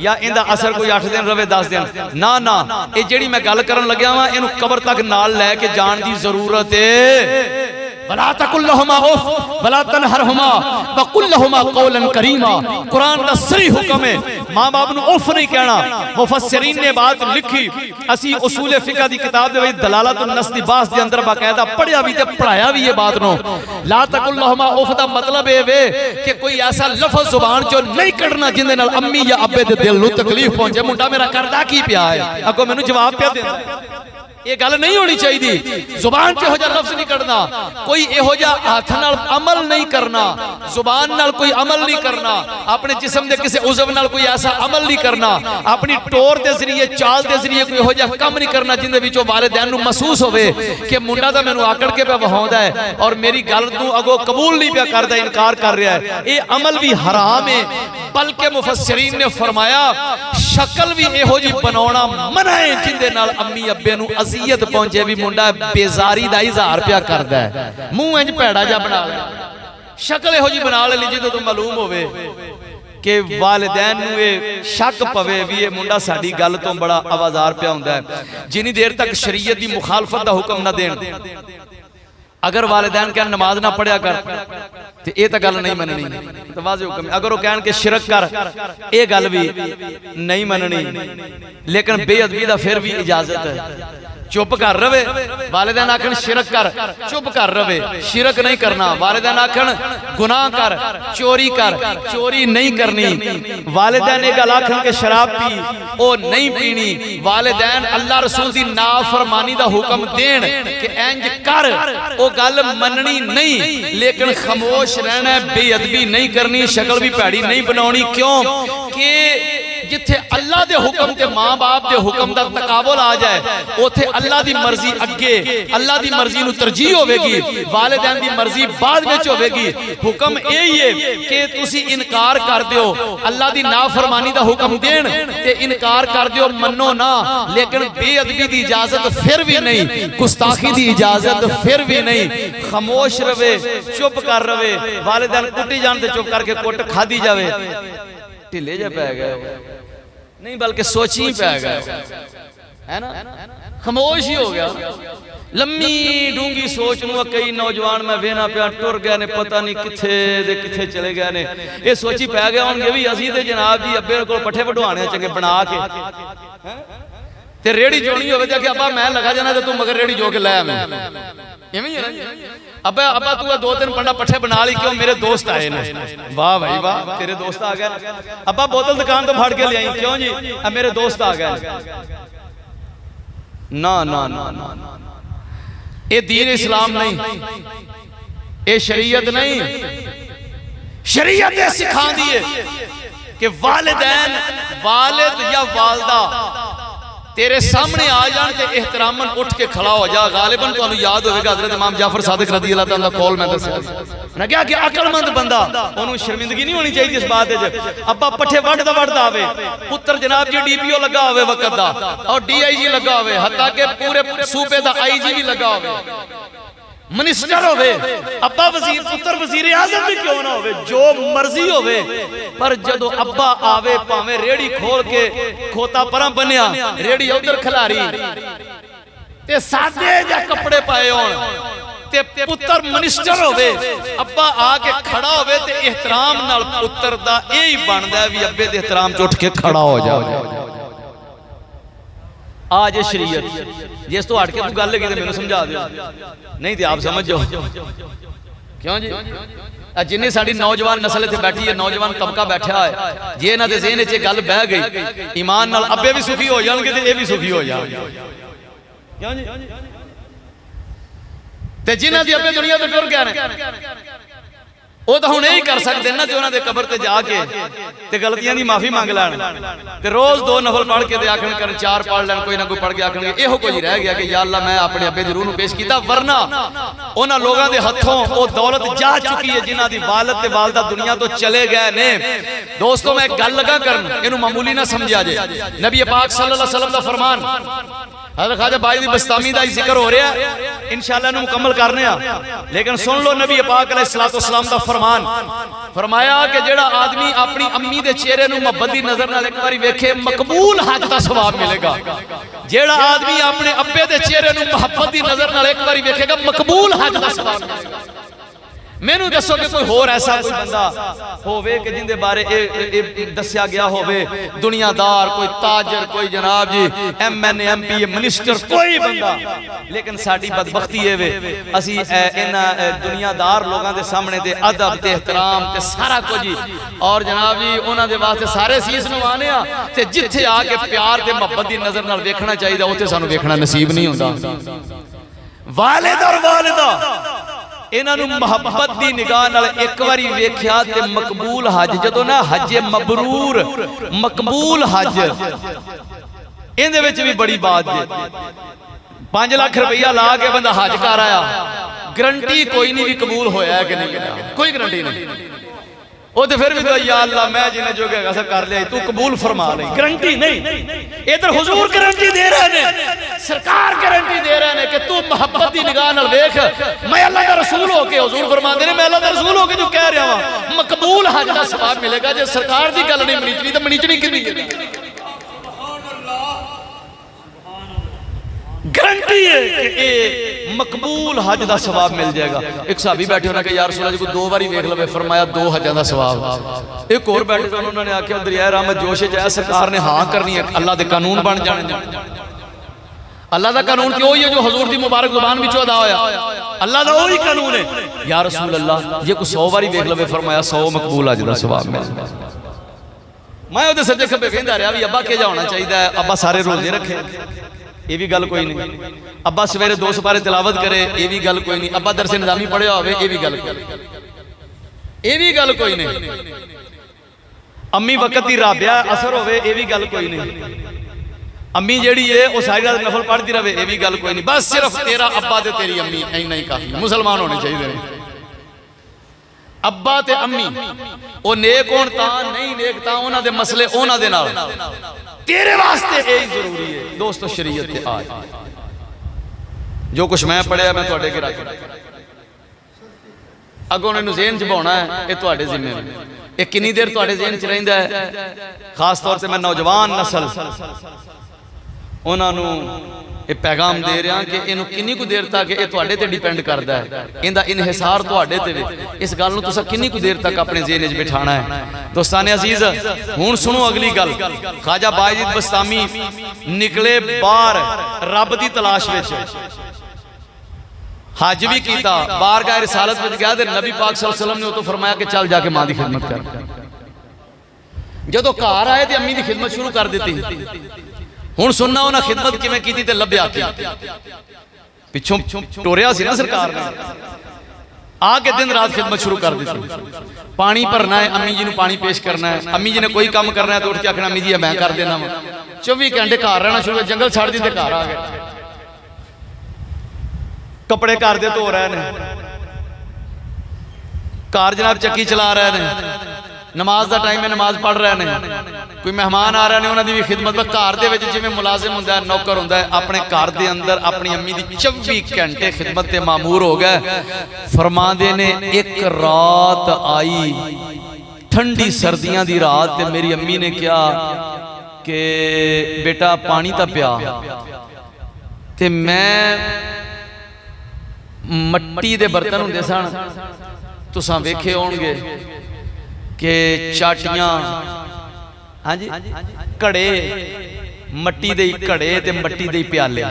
या इनका असर कोई 8 दिन रवे 10 दिन ना ना। ये जिहड़ी मैं गल करन लग्या वां इहनूं कबर तक नाल लैके जाण दी जरूरत है। वला तकुल लहुमा उफ वला तनहरहुमा वकुल लहुमा कौलन करीमा। कुरान दा सही हुक्म है मां बाप नूं उफ नहीं कहना। मुफस्सिरीन ने बात लिखी, असी उसूल फिक़ह दी किताब दे विच दलालतुन नस दी बास दे अंदर बाकायदा पढ़िया भी ते पढ़ाया भी ये बात नो। ला तकुल लहुमा उफ दा मतलब ये वे कि कोई ऐसा लफ्ज़ जुबान चो नहीं कढ़ना जिंदे नाल अम्मी या अब्बे दे दिल नूं तकलीफ पहुंचे। मुंडा मेरा करदा की पिया है, अगों मैनूं जवाब पिया देंदा, ये गल नहीं होनी चाहिए। जुबान च इहो जिहा लफ्ज़ नहीं कढ़ना, कोई इहो जिहा हाथ नाल अमल नहीं करना, जुबान नाल कोई अमल नहीं करना, अपने जिस्म दे किसी उज़व नाल कोई ऐसा अमल नहीं करना, अपनी टोर दे जरिए चाल दे जरिए कोई इहो जिहा काम नहीं करना जिंदे विचों वालिदैन नूं महसूस होवे कि मुंडा तां मैनूं आकड़ के पिया वहाउंदा है और मेरी गल नूं अगों कबूल नहीं पिया करदा, इनकार कर रहा है। ये अमल भी हराम है। बल्कि मुफस्सिरीन ने फरमाया शक्ल भी इहो जी बनाउणा मना है जिंदे नाल अम्मी अब्बे नूं अज़ियत पहुंचे। भी मुंडा बेजारी दा इज़हार पिया करदा है, मुंह इंज भैड़ा जा बना ले, शक्ल इहो जी बना ले जिदों तो मालूम होवे कि वालिदैन नूं ये शक पवे भी ये मुंडा साडी गल तो बड़ा आवाज़ार पिया हुंदा है। जिन्नी देर तक शरीयत दी मुखालफत दा हुक्म ना देण, अगर वालिदैन कहन नमाज ना पढ़िया कर तो ये तो गल नहीं मननी, तो वाज़े हुक्म। अगर वो कहन के शिरक कर, ये गल भी नहीं मननी, लेकिन बेअदबी दा फिर भी इजाजत है। चुप कर रवे, वालिदैन आखन शिरक कर, चुप कर रवे, शिरक नहीं करना। वालिदैन आखन गुनाह कर, चोरी कर, चोरी नहीं करनी। वालिदैन ये गल आखन के शराब पी, ओ नहीं पीनी। वालिदैन अल्लाह रसूल दी नाफरमानी दा हुक्म देन कि इंज कर, ओ गल मननी नहीं, लेकिन खामोश रहना, बेअदबी नहीं करनी, शक्ल भी भैड़ी नहीं बनाउणी। क्यों कि जिथे अल्लाह दे हुक्म ते मां बाप दे हुक्म दा तकाबुल आ जाए उथे अल्लाह दी मर्जी अगे, अल्लाह दी मर्जी नूं तरजीह होवेगी, वालिदैन दी मर्जी बाद विच होवेगी। हुक्म यही है कि तुसी इनकार कर दियो, अल्लाह दी नाफरमानी दा हुक्म देन ते इनकार कर दियो, मन्नो ना, लेकिन बेअदबी दी इजाजत फिर भी नहीं, गुस्ताखी दी इजाजत फिर भी नहीं। खामोश रवे, चुप कर रवे, वालिदैन कुटी जान ते चुप करके कुट खादी जावे। ढिले जा पै गए नहीं बल्कि सोची पै गए है ना, खामोश ही हो गया। लम्मी डूंगी सोच नूं कई नौजवान मैं वेना पिया टुर गए ने, पता नहीं किथे चले गए ने। ये सोची पै गया होंगे भी असीं ते जनाब जी अब्बे कोल पट्ठे वढवाने चंगे बना के ते रेड़ी जोनी होवे ते अब्बा मैं लगा जाना ते तू मगर रेड़ी जो के लै मैं इवें ही है ना। अब्बा अब्बा तू 2-3 पंडा पट्ठे बना ली, क्यों मेरे दोस्त आए ने। वाह भाई वाह, तेरे दोस्त आ गए। अब्बा बोतल दुकान तो फड़ के ले आई, क्यों जी अब मेरे दोस्त आ गए। ना ना ना ना, ये दीन इस्लाम नहीं, ये शरीयत नहीं। शरीयत ये सिखा दी है कि वालिदैन वालिद या वालदा तेरे सामने आ जान ते एहतरामन उठ के खड़ा हो जा। गालिबन तुहानू याद होगा हजरत इमाम जाफर सादिक रज़ी अल्लाह तआला दा कौल मैं दस्सिया मैं क्या कि अकलमंद बंदा ओनू शर्मिंदगी नहीं होनी चाहिए इस बात विच। अब्बा पट्ठे वढ़दा आवे, पुत्र जनाब जी डीपीओ लगा होवे वक्त दा और डीआईजी लगा होवे, हत्ता के पूरे सूबे दा आईजी भी लगा होवे, मिनिस्टर होवे, अब्बा वजीर पुत्र वजीर आजम भी क्यों ना होवे, जो मर्जी होवे, पर जदों अब्बा आवे भावें रेड़ी खोल के खोता परां बनिया रेड़ी उधर खिलारी ते सादे जा कपड़े पाए होण ते पुत्र मिनिस्टर होवे, अब्बा आके खड़ा होवे ते एहतराम नाल पुत्र दा यही बनदा है भी अब्बे दे एहतराम च उठ के खड़ा हो जाए। आज शरीयत जिस तो हट के तू गल लगी तो मैंने समझा दो, नहीं तो आप समझ जाओ। क्यों जी जिन्हें साड़ी नौजवान नस्ल इत्थे बैठी है, नौजवान तबका बैठा है, जे इन्हां दे ज़हन च गल बह गई ईमान नाल अब्बे भी सुखी हो जाएंगे ते ये भी सुखी हो जाएंगे। क्यों जी ते जिन्हां दी अब्बे दुनिया तो टुर गए ने वो तो हुण यही कर सकते ना, जो उन्होंने कबर ते जाके ते गलतियां दी माफी मंग लैण ते रोज 2 नफल पढ़ के ते आखण कर 4 पढ़ लैण, कोई ना कोई पढ़ के आखणगे इहो कुछ रह गया कि या अल्लाह मैं अपने अब्बे दी रूह नूं पेश कीता, वरना उन्हां लोगां दे हत्थों वो दौलत जा चुकी है जिन्हां दी वालिद ते वालदा दुनिया तो चले गए ने। दोस्तों मैं एक गल लगा करन, इहनूं मामूली ना समझिया जे। नबी पाक सल्लल्लाहु अलैहि वसल्लम दा फरमान हज़रत ख्वाजा बायज़ीद बस्तामी दा जिक्र हो रहा है, इंशाअल्लाह इहनूं मुकम्मल करने आ, लेकिन सुन लो नबी पाक अलैहिस्सलातु वस्सलाम दा फरमान फरमाया कि जेड़ा आदमी अपनी अम्मी दे चेहरे नूं मुहब्बत दी नजर नाल एक बारी वेखे मकबूल हज दा सवाब मिलेगा। जेड़ा आदमी अपने अब्बे दे चेहरे नूं मुहब्बत दी नजर नाल एक बारी वेखेगा मकबूल हज दा सवाब मिलेगा। मैनू दसो कि कोई होर ऐसा कोई बंदा होवे कि जिंदे बारे दस्या गया होवे, दुनियादार कोई ताजर कोई जनाब जी MN MP मिनिस्टर कोई बंदा, लेकिन साडी बदबख्ती है वे असी इन्हां दुनियादार लोगों के सामने ते अदब ते एहतराम ते सारा कुछ और जनाब जी उन्हां दे वास्ते सारे सीस नवाने आ ते जिथे आके प्यार ते मोहब्बत दी नजर नाल वेखना चाहिए उत्थे सानू वेखना नसीब नहीं हुंदा। वालिद और वालिदा इन्हों मुहब्बत की निगाह नाल एक बारी वेख्या ते मकबूल हज, जदों ना हज मबरूर मकबूल हज इहदे विच भी बड़ी बात है। 5 लाख रुपया ला के बंदा हज कर आया, गारंटी कोई नहीं भी कबूल होया है कि नहीं, कोई गारंटी नहीं। वो तो फिर भी तो या अल्लाह मैं जिन्हें जो ऐसा कर लिया तू कबूल फरमा नहीं, गारंटी नहीं। इधर हुजूर गारंटी दे रहे हैं, सरकार गारंटी दे रहे हैं कि तू मोहब्बत की निगाह नाल वेख, मैं अल्लाह का रसूल होके हुजूर फरमाते हैं मैं अल्लाह का रसूल होके जो कह रहा हूं मकबूल हज का सवाब मिलेगा। जो सरकार की गल नहीं मनीचनी तो मनीचनी कितनी गारंटी है कि ये मकबूल हज का सवाब मिल जाएगा। एक साहबी बैठे होना कि यार रसूल जी को 2 बारी वेख लवे, फरमाया 2 हजां का सवाब। एक और बैठे सन उन्होंने आख्या दरिया रहमत जोश च सरकार ने हाँ करनी है, अल्लाह के कानून बन जाने। अल्लाह का कानून क्यों ही है जो हजूर की मुबारक जुबान विचों अदा होया, अल्लाह का वही कानून है। या रसूल अल्लाह जे कोई 100 बारी वेख लवे, फरमाया 100 मकबूल हज का सवाब मिल जाएगा। मैं उहदे सज्जे खब्बे वेंदा रहा भी अब्बा के होना चाहिए, अब्बा सारे रोजे रखे ये भी गल कोई नहीं, अब्बा सवेरे 2 सुपारे तिलावत करे ये भी गल कोई नहीं, अब्बा दरसे निजामी पढ़िया होवे ये भी गल कोई नहीं, अम्मी वक्त की राबिया असर होवे ये भी गल कोई नहीं, अम्मी जेड़ी है वो सारी रात नफल पढ़ती रहे ये भी गल कोई नहीं। बस सिर्फ तेरा अब्बा ते तेरी अम्मी इन्ना ही काफी, मुसलमान होने चाहिए। अब्बा ते अम्मी वो नेक होण तां नहीं नेक तां उन्हां दे मसले उन्हां दे नाल, तेरे वास्ते यही जरूरी है। दोस्तों शरीयत ते आज जो कुछ मैं पढ़िया मैं तुहाडे अगे रख अगों इन्हूं ज़हन च पाउणा है, ये तुहाडे जिम्मे है। ये कितनी देर तुहाडे ज़हन च रहिंदा है? खास तौर से मैं नौजवान नस्ल उन्होंने ये पैगाम दे रहा कि इनू किन्नी कु देर तक ये तुहाडे ते डिपेंड करता है, इनका इनहिसार तुहाडे ते वे। इस गल नूं तुसां किन्नी कु देर तक अपने ज़हन च बिठाना है? दोस्ताने अजीज हुण सुनो अगली गल। ख्वाजा बायजीद बस्तामी निकले बाहर रब की तलाश विच, हज भी किया, बारगाह रिसालत में गया, नबी पाक सल्लल्लाहु अलैहि वसल्लम ने तो फरमाया कि चल जाके मां की खिदमत कर। जदों घर आए तो अम्मी की खिदमत शुरू कर दी। हुण सुनना उन्हें खिदमत किवें कीती ते लभ्या कि पिछों टोरिया सी ना सरकार ने, आके दिन रात खिदमत शुरू कर दी। पानी भरना है, अम्मी जी ने पानी पेश करना है, अम्मी जी ने कोई काम करना है तो उठ के आखना अम्मी जी मैं कर देना वा। 24 घंटे घर रहना शुरू, जंगल छड़ दी ते घर आ गए। कपड़े घर दे धो रहे हैं, घर जनाब चक्की चला रहे हैं, नमाज का टाइम है नमाज पढ़ रहे हैं, कोई मेहमान आ रहे हैं उन्होंने भी खिदमत। घर दे विच जिवें मुलाजिम हुंदा है, नौकर हुंदा है, अपने घर दे अंदर अपनी अम्मी की 24 घंटे खिदमत ते मामूर हो गए। फरमांदे ने एक रात आई, ठंडी सर्दियां दी रात, ते मेरी अम्मी ने कहा कि बेटा पानी तां पिया। ते मैं मट्टी दे बर्तन होंदे सन, तुसां वेखे होणगे कि चाटियां, हाँ जी, घड़े, मट्टी दे घड़े ते मट्टी दे प्याले,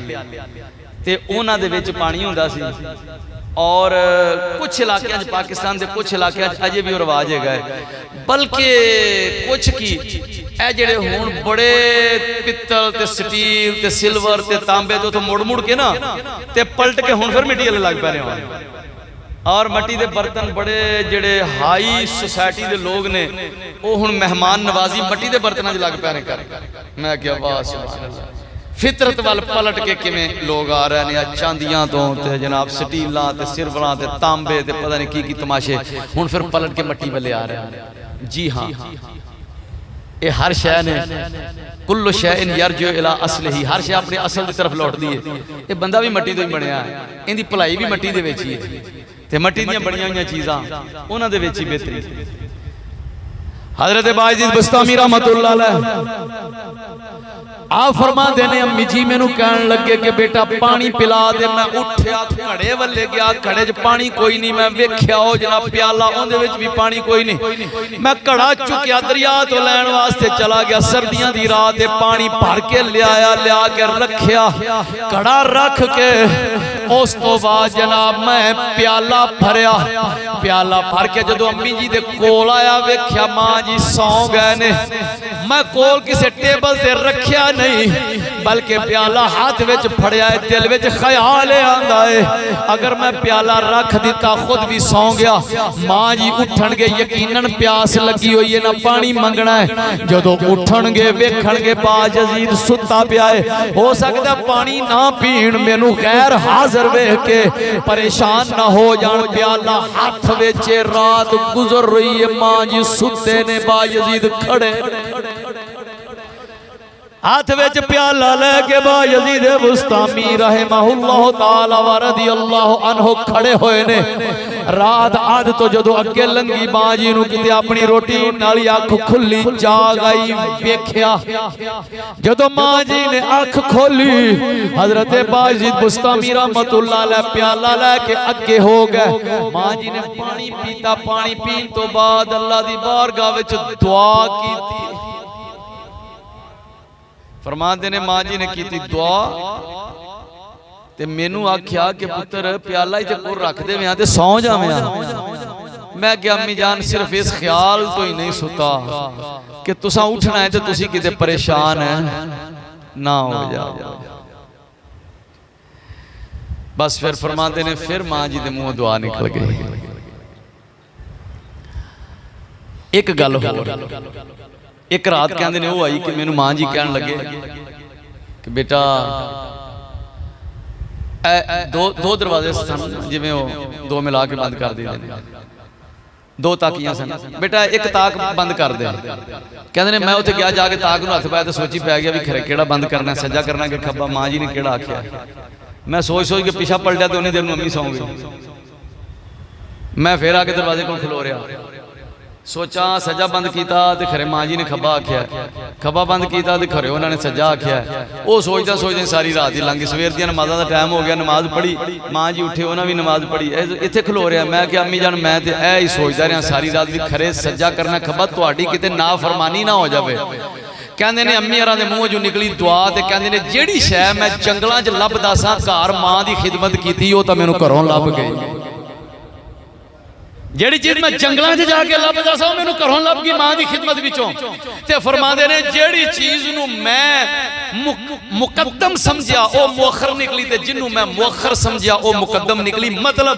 ते उन्हां दे विच पानी हुंदा सी। और कुछ इलाकों पाकिस्तान के कुछ इलाकों अजे भी रिवाज है, बल्कि कुछ की ए जेड़े हुण बड़े पित्तल ते स्टील ते सिल्वर ते तांबे तो मुड़ मुड़ के ना ते पलट के हुण फिर मिट्टी वाले लग पै रहे हैं। और मट्टी के बर्तन बड़े जेड़े हाई सोसाइटी के लोग ने वो हुण मेहमान नवाजी मट्टी के बर्तनों च लग पै रहे कर। मैं क्या वाह सुभान अल्लाह, फितरत वाल पलट के किवें लोग आ रहे हैं, चांदियां तो जनाब स्टीलां ते सिल्वरां ते तांबे ते पता नहीं की तमाशे, हुण फिर पलट के मट्टी वाले आ रहे हैं। जी हाँ, ये हर शय ने कुल्लु शैइन यरजु इला असलिही, हर शय अपने असल की तरफ लौटती है। ये बंदा भी मट्टी तो ही बनया है, इनकी भलाई भी मट्टी दे विच ही है, ते मट्टी दीयां बणियां होईयां चीज़ां उन्हां दे विच ही बेहतरी। हजरत बायजीद बस्तामी रहमतुल्लाह अलैह आप फरमाते ने अम्मी जी मैनू कहन लगे कि बेटा पानी पिला दे। मैं उठया घड़े वाले गया, घड़े च पानी कोई नहीं, मैं वेख्या ओ जनाब प्याला उहदे विच भी पानी कोई नहीं। मैं घड़ा चुकिया दरिया तो लैण वास्ते चला गया, सर्दियां दी रात है, पानी भर के लिया के रखया, घड़ा रख के उस तो बाद जनाब मैं प्याला भरया, प्याला भर के जदों अम्मी जी दे कोल आया वेख्या मां जी सौ गए ने। मैं कोल किसी टेबल से रखया नहीं, बल्कि प्याला हाथ विच फड़िया है, दिल विच ख्याल आंदा है अगर मैं प्याला रख दिता खुद भी सौ गया। मां जी उठणगे यकीनन प्यास लगी हुई है ना पानी मंगना है, जदों उठणगे वेखणगे बायजीद सुता पिया है, हो सकता पानी ना पीण मैनू गैर हाजिर वेख के परेशान ना हो जान। प्याला हाथ विच रात गुजर रही है, मां जी सुते ने, बायजीद खड़े हाथ विच प्याला लेके बायजीद बुस्तामी रहमहुल्लाह ताला व रदियल्लाहु अन्हु खड़े होए ने। रात आद तो जदों अगे लंघी मां जी नूं किते अपनी रोटी नाली अख खुली जाग आई, वेख्या जदों मां जी ने अख खोली हजरत बायजीद बुस्तामी रहमतुल्लाह अलैह प्याला लेके अगे हो गए। मां जी ने पानी पीता, पानी पीन तो बाद अल्लाह दी बारगाह विच दुआ कीती। फरमाते ने मां जी ने की दुआ ते मैनू आख्या कि पुत्र प्याला ही कोल रख दे ते सौ जावे। मैं क्या अम्मी जान सिर्फ इस ख्याल तो ही नहीं सुता कि तुसा उठना है तो तुसी किते परेशान है ना हो जा। बस फिर फरमाते ने फिर मां जी दे मुंह दुआ निकल गई। एक गल हो, एक रात कहते ने वो आई कि मैनू मां जी कहन लगे कि बेटा दो दरवाजे सन जिवें दो मिला के बंद कर दिए, दो ताकियां सन, बेटा एक ताक बंद कर दे। कहते ने मैं उत्थे गया जाके ताक नूं हथ पाया तो सोची पै गया भी खरे केड़ा बंद करना, सज्जा करना कि खब्बा। मां जी ने केड़ा आख्या, मैं सोच के पिछा पलटिया तो उन्हें देर मम्मी सौ गई। मैं फिर आके दरवाजे को खलो रहा, सोचा सज्जा बंद किया तो खरे मां जी ने खब्बा आख्या, खब्बा बंद किया तो खरे उन्होंने सज्जा आख्या। वो सोचता सोचते सारी रात ही लंघ गई। सवेर दी नमाज़ां दा टाइम हो गया, नमाज पढ़ी, मां जी उठे उन्हें भी नमाज पढ़ी, इत्थे खलो रहा। मैं क्या अम्मी जान मैं तो यह ही सोचता रहा सारी रात भी खरे सज्जा करना खब्बा तुहाडी किते नाफरमानी ना हो जाए। कहते ने अम्मी हरां दे मूँह चों निकली दुआ ते कहते ने जिहड़ी शै मैं जंगलों च लभदा सां घर मां की खिदमत की वो तो मैनूं घरों लभ गई। जिहड़ी चीज़ मैं जंगलों च जाके लभदा सां मैनूं घरों लभ गई मां की खिदमत विचों। ते फरमांदे ने जिहड़ी चीज़ नूं मैं मुकद्दम समझिया वो मुअखर निकली ते जिन्नू मैं मुअखर समझिया वो मुकद्दम निकली। मतलब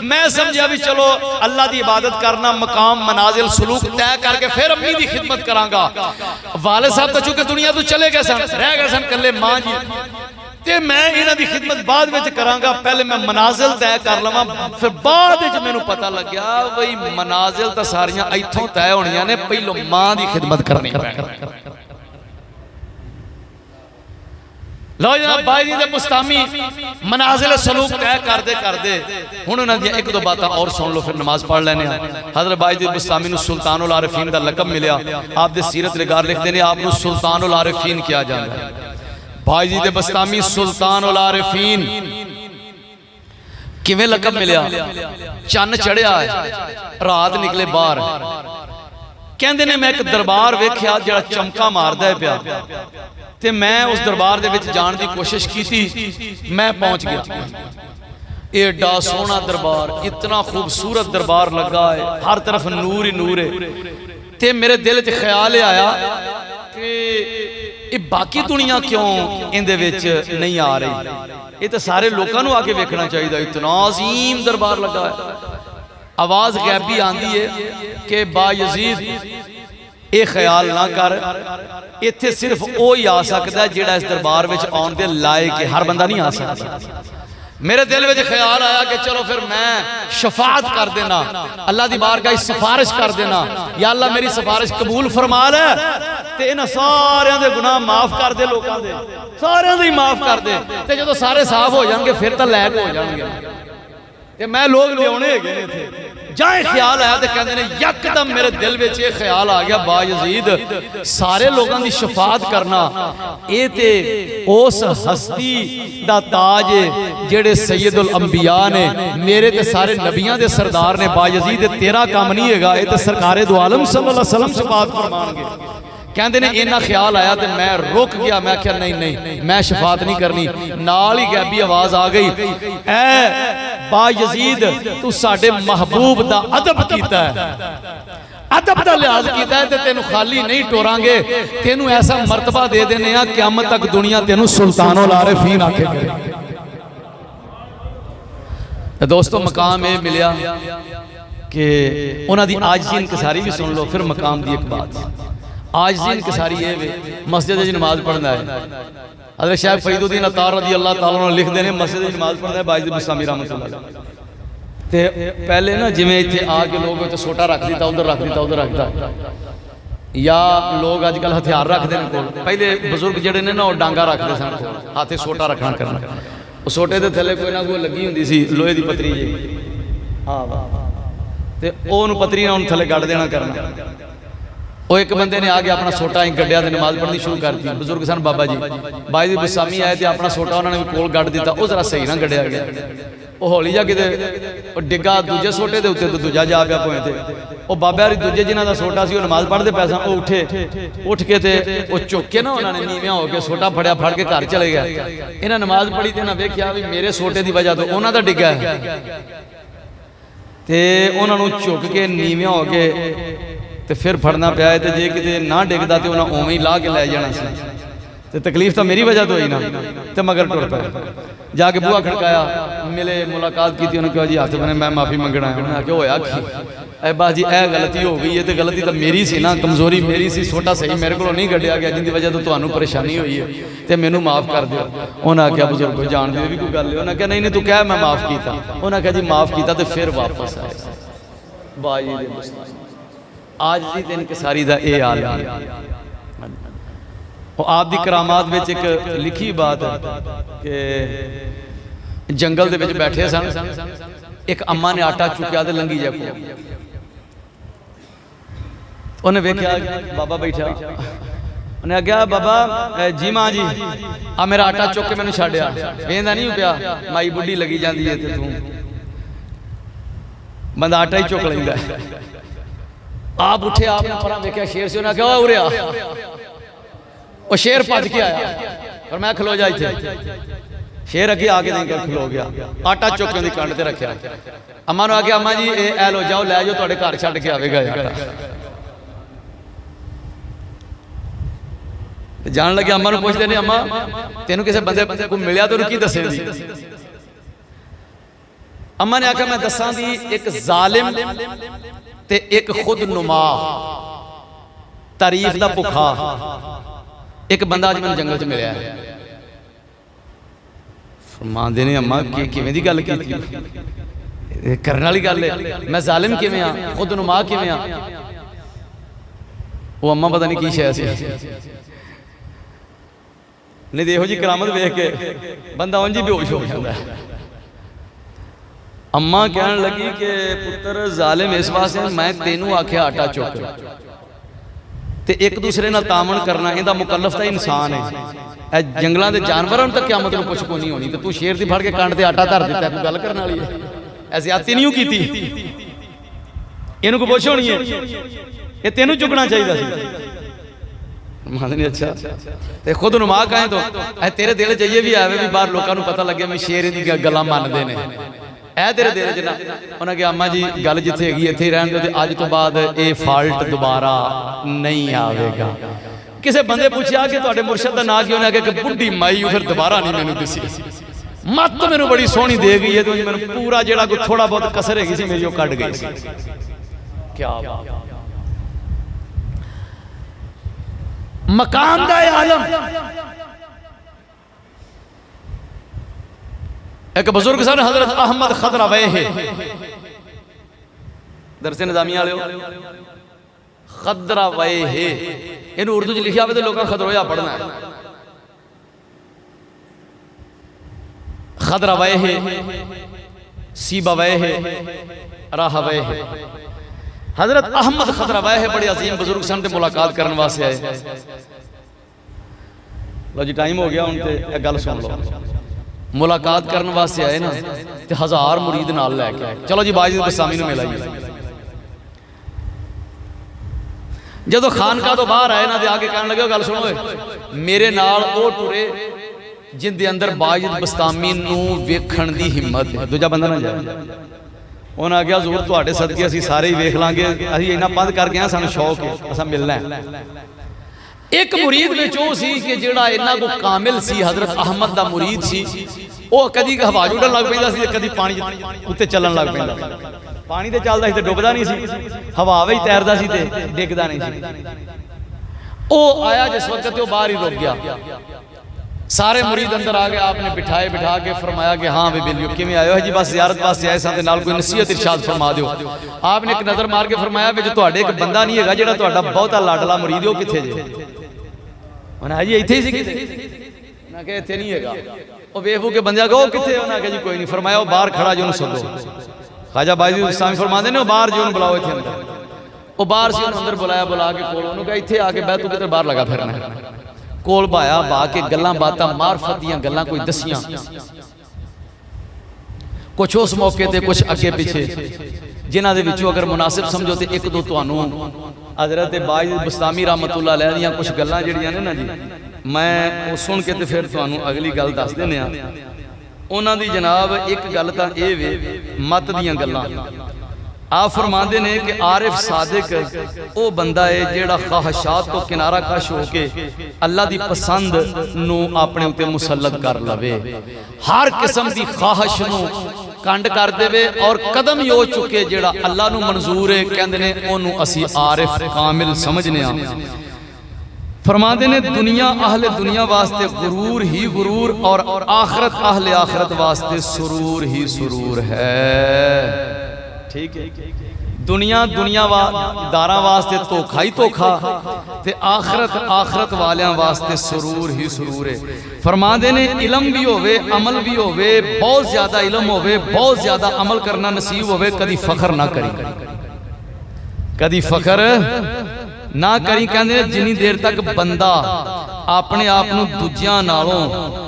मैं समझिया भी चलो अल्लाह की इबादत करना मकाम मनाजिल सलूक तय करके फिर अम्मी की खिदमत करांगा। वाले साहब तो चूंकि दुनिया तो चले गए सन, रह गए सन कल्ले मां जी, ते मैं इन्हां दी खिदमत बाद विच करांगा। पहले मैं मनाजिल तय कर लवां, फिर बाद विच मैनूं पता लग्या बई मनाजिल तां सारियां इत्थों तय होणियां ने, पहलों मां दी खिदमत करनी पैणी। लो जनाब बाई जी दे मुस्तामी मनाजिल सलूक तय करदे करदे हुण उन्हां दी एक दो बातां और सुन लो, फिर नमाज पढ़ लैने। हज़रत बाई जी मुस्तामी नूं सुल्तानुल आरिफीन दा लक़ब मिलिया। आप दे सीरत निगार लिखदे ने आप नूं सुल्तानुल आरिफीन किया जांदा है। भाई जी दे बस्तामी सुल्तानुल आरिफीन किवें लक़ब मिलिया? चन्न चढ़िया रात निकले बाहर, कहंदे ने मैं एक दरबार वेख्या जिहड़ा चमका मारदा है पिया, ते मैं उस दरबार दे विच जाण दी कोशिश कीती। मैं पहुंच गया। एडा सोहना दरबार, इतना खूबसूरत दरबार लगा है, हर तरफ नूर ही नूर है। ते मेरे दिल च ख्याल आया कि ये बाकी दुनिया क्यों इहदे विच नहीं आ रही? ये तो सारे लोगों को आके वेखना चाहिए, इतना अजीम दरबार लगा है। आवाज़ गैबी आती है कि बायजीद ये ख्याल ना कर, इत्थे सिर्फ वो ही आ सकता है जिहड़ा इस दरबार विच आउण दे लायक है, हर बंदा नहीं आ सकता। मेरे दिल में ख्याल आया कि चलो फिर मैं शफात कर देना, अल्लाह की बारगाह सिफारिश कर देना, या अल्लाह मेरी सिफारिश कबूल फरमा ले ते इन्हां सारियां दे गुनाह माफ कर दे, लोगों दे सारियां दे ही माफ कर दे, ते जदों सारे साफ हो जाएंगे फिर तो लैक हो जाएंगे। ते मैं लोग लियाने हैगे ने इत्थे जाए ख्याल आया तो कहते हैं यकदम मेरे दिल में ये ख्याल आ गया बायजीद सारे लोगों की शफात करना ये ते उस हस्ती दा ताज है जेड़े सैयदुल अंबिया ने, मेरे ते सारे नबियां दे सरदार ने। बायजीद तेरा काम नहीं हैगा, ये तो सरकारे दो आलम सल्लल्लाहु अलैहि वसल्लम शफात फरमाएंगे। कहते ने इन्ना ख्याल आया तो मैं रुक गया, मैं क्या नहीं नहीं मैं शफात नहीं करनी। नाल ही गैबी आवाज आ गई, ऐ बायजीद तू साडे महबूब दा अदब कीता है, अदब दा लिहाज कीता है, ते तेनू खाली नहीं टोरांगे, तेनू ऐसा मर्तबा दे देने आ क़यामत तक दुनिया तेनू सुल्तानुल आरिफीन आखे करे। दोस्तों मकाम ये मिलिया कि उन्हां दी आजिज़ी इनकसारी भी सुन लो। फिर मकाम दी एक बात आजिज़ी इनकसारी ये वे मस्जिद च नमाज पढ़ना है। हज़रत शेख फरीदुद्दीन अत्तार रज़ी अल्लाह तआला अन्हु लिखते हैं मस्जिद च नमाज पढ़ना है बायजीद बुस्तामी रहमतुल्लाह ते पहले ना जिवें इत्थे आके लोग सोटा रख दिता उधर रख दिता उधर रखता, या लोग अजकल हथियार रखते हैं कोल। पहले बजुर्ग जिहड़े ने ना वो डांगा रखते सन, हाथे सोटा रखना करना, वो सोटे के थले कोई ना कोई लगी होंदी सी लोहे की पतरी जी, हाँ ते ओनू पतरी ने थले गड़ देना करना। वो एक बंदे ने आके अपना सोटा ही गड्ढिया ते नमाज पढ़नी शुरू कर दी। बुजुर्ग सन बाबा जी बायजीद बुस्तामी आए तो अपना सोटा उन्होंने भी कोल गड़ दिता, वो जरा सही ना गड्ढिया गया, वो हौली जा कि डिग्गा दूजे सोटे के उत्ते तो दूजा जा पाया पोए थे। वो बाबा हरी दूजे जिन्हों का सोटा से नमाज पढ़ते पै सन, वो उठे उठ के वो चुक के ना उन्होंने नीविया होकर सोटा फड़िया फड़ के घर चले गए। इन्हें नमाज पढ़ी तो इन्हें वेख्या भी मेरे सोटे की वजह तो उन्हों का डिग्गा है, तो उन्होंने चुक के नीविया हो के तो फिर फड़ना पाया है। तो जे कि ना डिगता तो उन्हें उवें ही ला के लै जाना सी, तो तकलीफ तो मेरी वजह तो ही ना, तो मगर टुर पाया। जाके बुआ खड़काया, मिले मुलाकात की, उन्होंने कहा जी हाथ बने मैं माफ़ी मंगना है। उन्हें आख्या होया की बस जी यह गलती हो गई है, तो गलती तो मेरी सी ना, कमजोरी मेरी सी, सोटा सही मेरे को नहीं कढ़िया गया जिंदी वजह तो तुहानू परेशानी हुई है, तो मैनू माफ़ कर दो। उन्हें आख्या बुजुर्ग जान दे भी कोई गल है। उन्हें कहा नहीं नहीं तू कह मैं माफ़ किया। उन्हें कहा जी माफ़ किया, तो फिर वापस आए। बायजीद आज दी दिन इनकसारी दा ये हाल है। आप दी करामात विच एक लिखी बात है कि जंगल दे विच बैठे सन, एक अम्मा ने आटा चुकिया तो लंघी जाए उन्हें वेख्या बाबा बैठा, उन्हें आख्या बाबा जी मां जी आ मेरा आटा चुक के मैनू छड्या, वेंदा नहीं पिया माई बुढ़ी लगी जाती है, तू बंदा आटा ही चुक लेंदा। आप उठे, आपने परा वेख्या शेर से, उन्हें आख्या उरे आ। वो शेर भज के आया, पर मैं खलो जा इत्थे। शेर अगे आके नहीं कर खलो गया, आटा चुक के कंड ते रखा। अम्मा ने आख्या अम्मा जी ए लो जाओ, लै जाओ, तुहाडे घर छड्ड के आवेगा आटा। जान लगे अम्मा ने पूछते ने, अम्मा तेन किसी बंदे को मिलिया तो की दसेगी? अम्मा ने आख्या मैं दसा दी, एक जालिम ते एक खुद नुमा तारीफ दा भुखा एक बंदा अज मैंने जंगल च मिलिया है। फरमांदे ने अम्मा किवें दी गल कीती, करने वाली गल है, मैं जालिम किवें आ, खुद नुमा किवें आ? वो अम्मा पता नहीं की शय सी, नहीं देखो जी करामत वेख के बंदा उंज ही बेहोश हो जाता है। अम्मा कहन लगी कि पुत्र जालिम इस वास्ते मैं तेनू आख्या आटा चुक, ते एक दूसरे नाल तामन करना इहदा मुकल्लफ तो इंसान है। जंगलों के जानवरों तक क्या मतलब कुछ को नहीं होनी, तो तू शेर दी फड़ के कंड ते आटा धर दिता, कोई गल करने वाली है? ऐसी आती नहीं की, इहनू कोई पुछ होनी है, ये तेनू चुकना चाहिए सी। नहीं अच्छा ते खुद नुमा कहें तो तेरे दिल च ये भी आवे भी बाहर लोगों को पता लगे मैं शेर दी गल्लां मनदे ने, ऐ तेरे दिल च ना। उन्हें कहा अम्मा जी गल जिथे हैगी इत्थे ही रहन दो, अज तो बाद ये फाल्ट दोबारा नहीं आवेगा। किसी बंदे पूछा कि तुहाडे मुर्शद दा नाम की, उन्हें आख्या कि बुढ़ी माई, फिर दोबारा नहीं मैनू दसी, मत मैनू बड़ी सोहनी दे गई है, तो मैनू पूरा जिहड़ा कोई थोड़ा बहुत कसर हैगी सी मेरी वो कट गई सी। क्या मकाम दा आलम। एक बुजुर्ग सन हजरत अहमद खदरावैह, दरसे निजामी वाले खदरावैह, इन उर्दू च लिखा हो तो लोगों खदरोया पढ़ना है। खदरावैह, सीबावैह, राहवैह। हजरत अहमद खदरावैह बड़े अजीम बुजुर्ग सन, मुलाकात करने वास्ते आए। लो जी टाइम हो गया, उनते गल सुन लो। मुलाकात करने वास्ते आए ना, तो 1000 मुरीद नाल लैके आए। चलो जी बाजिद बस्तामी नूं मिलाइए। जदों खानका तो बाहर आए ना, तो आके कहने लगे गल सुनो, मेरे नाल ओ टुरे जिंदे अंदर बाजिद बस्तामी नूं वेखण दी हिम्मत है। दूजा बंदा ना जाए। उन्हें आख्या हजूर तुहाडे सदके असीं सारे ही वेख लांगे, असीं इन्ना पद करके आए, सानूं शौक है, असां मिलना है। एक मुरीद विच ओह सी कि जिहड़ा इन्ना को कामिल सी, हजरत अहमद दा मुरीद सी। वह कदी हवा उड़न लग पैंदा सी, कदी पानी उत्ते चलन लग पैंदा। पानी ते चलदा सी ते डुबदा नहीं सी, हवा विच तैरदा सी ते डिगदा नहीं सी। ओह आया जिस वक्त ते बाहर ही रुक गया, सारे मुरीद अंदर आ गए। आपने बिठाए, बिठा के फरमाया कि हाँ भी बिल्कुल किवें आए हो जी? बस जियारत वास्ते आए सन, नाल कोई नसीहत इरशाद फरमा दिओ। आपने एक नज़र मार के फरमाया विच तुहाडे एक बंदा नहीं हैगा जिहड़ा तुहाडा बहुता लाडला मुरीद है, वो कित्थे जे? उन्हें जी इत्थे ही सी। मैं कहा इत्थे नहीं हैगा। वो वेखू के बंदे को कित्थे? उन्हें कहा जी कोई नहीं। फरमाया वो बाहर खड़ा, जो उन्हें सदो। ख्वाजा बाजिद बस्तामी फरमाते ने बाहर जो बुलाओ इत्थे अंदर। वो बाहर से अंदर बुलाया, बुला के कोल उन्होंने कहा इत्थे आके बह, तू किते बाहर लगा फिरना है। कोल भाया, बा के गल्लां बातां मार्फत दीयां गल्लां कोई दसियां, कुछ उस मौके ते कुछ अगे पिछे, जिन्हां दे विचों अगर मुनासिब समझो तो एक दो तुहानूं हजरत बाजिद बस्तामी रहमतुल्लाह अलैह दीयां कुछ गल्लां जिहड़ियां ने ना जी, मैं वो सुन के ते फिर तुहानूं अगली गल दस दिंदे आ। उन्हां दी जनाब एक गल तां इह वे मत दीयां गल्लां। आप फरमाते ने कि आरिफ सादिक वो बंदा है जिहड़ा ख्वाहिशात तो किनारा कश होके अल्लाह दी पसंद नूं अपने उत्ते मुसल्लत कर लवे, हर किस्म दी ख्वाहिश नूं कंड कर देवे और कदम ही हो चुके जिहड़ा अल्लाह नूं मंजूर है, कहंदे ने ओनूं असीं आरिफ कामिल समझने आ। फरमाते ने दुनिया अहले दुनिया वास्ते गुरूर ही गुरूर और आखरत अहले आखरत वास्ते सुरूर ही सुरूर है। ठीक है, दुनिया दुनियादारा वास्ते धोखा ही धोखा, ते आखरत आखरत वालियां वास्ते सुरूर ही सुरूर है। फरमाते ने इलम भी होवे, अमल भी होवे, बहुत ज्यादा इलम होवे, बहुत ज्यादा अमल करना नसीब होवे, कदी फखर ना करी, कदी फखर ना करी कहंदे जिन्नी देर तक बंदा अपने आप नूं दूजियां नालों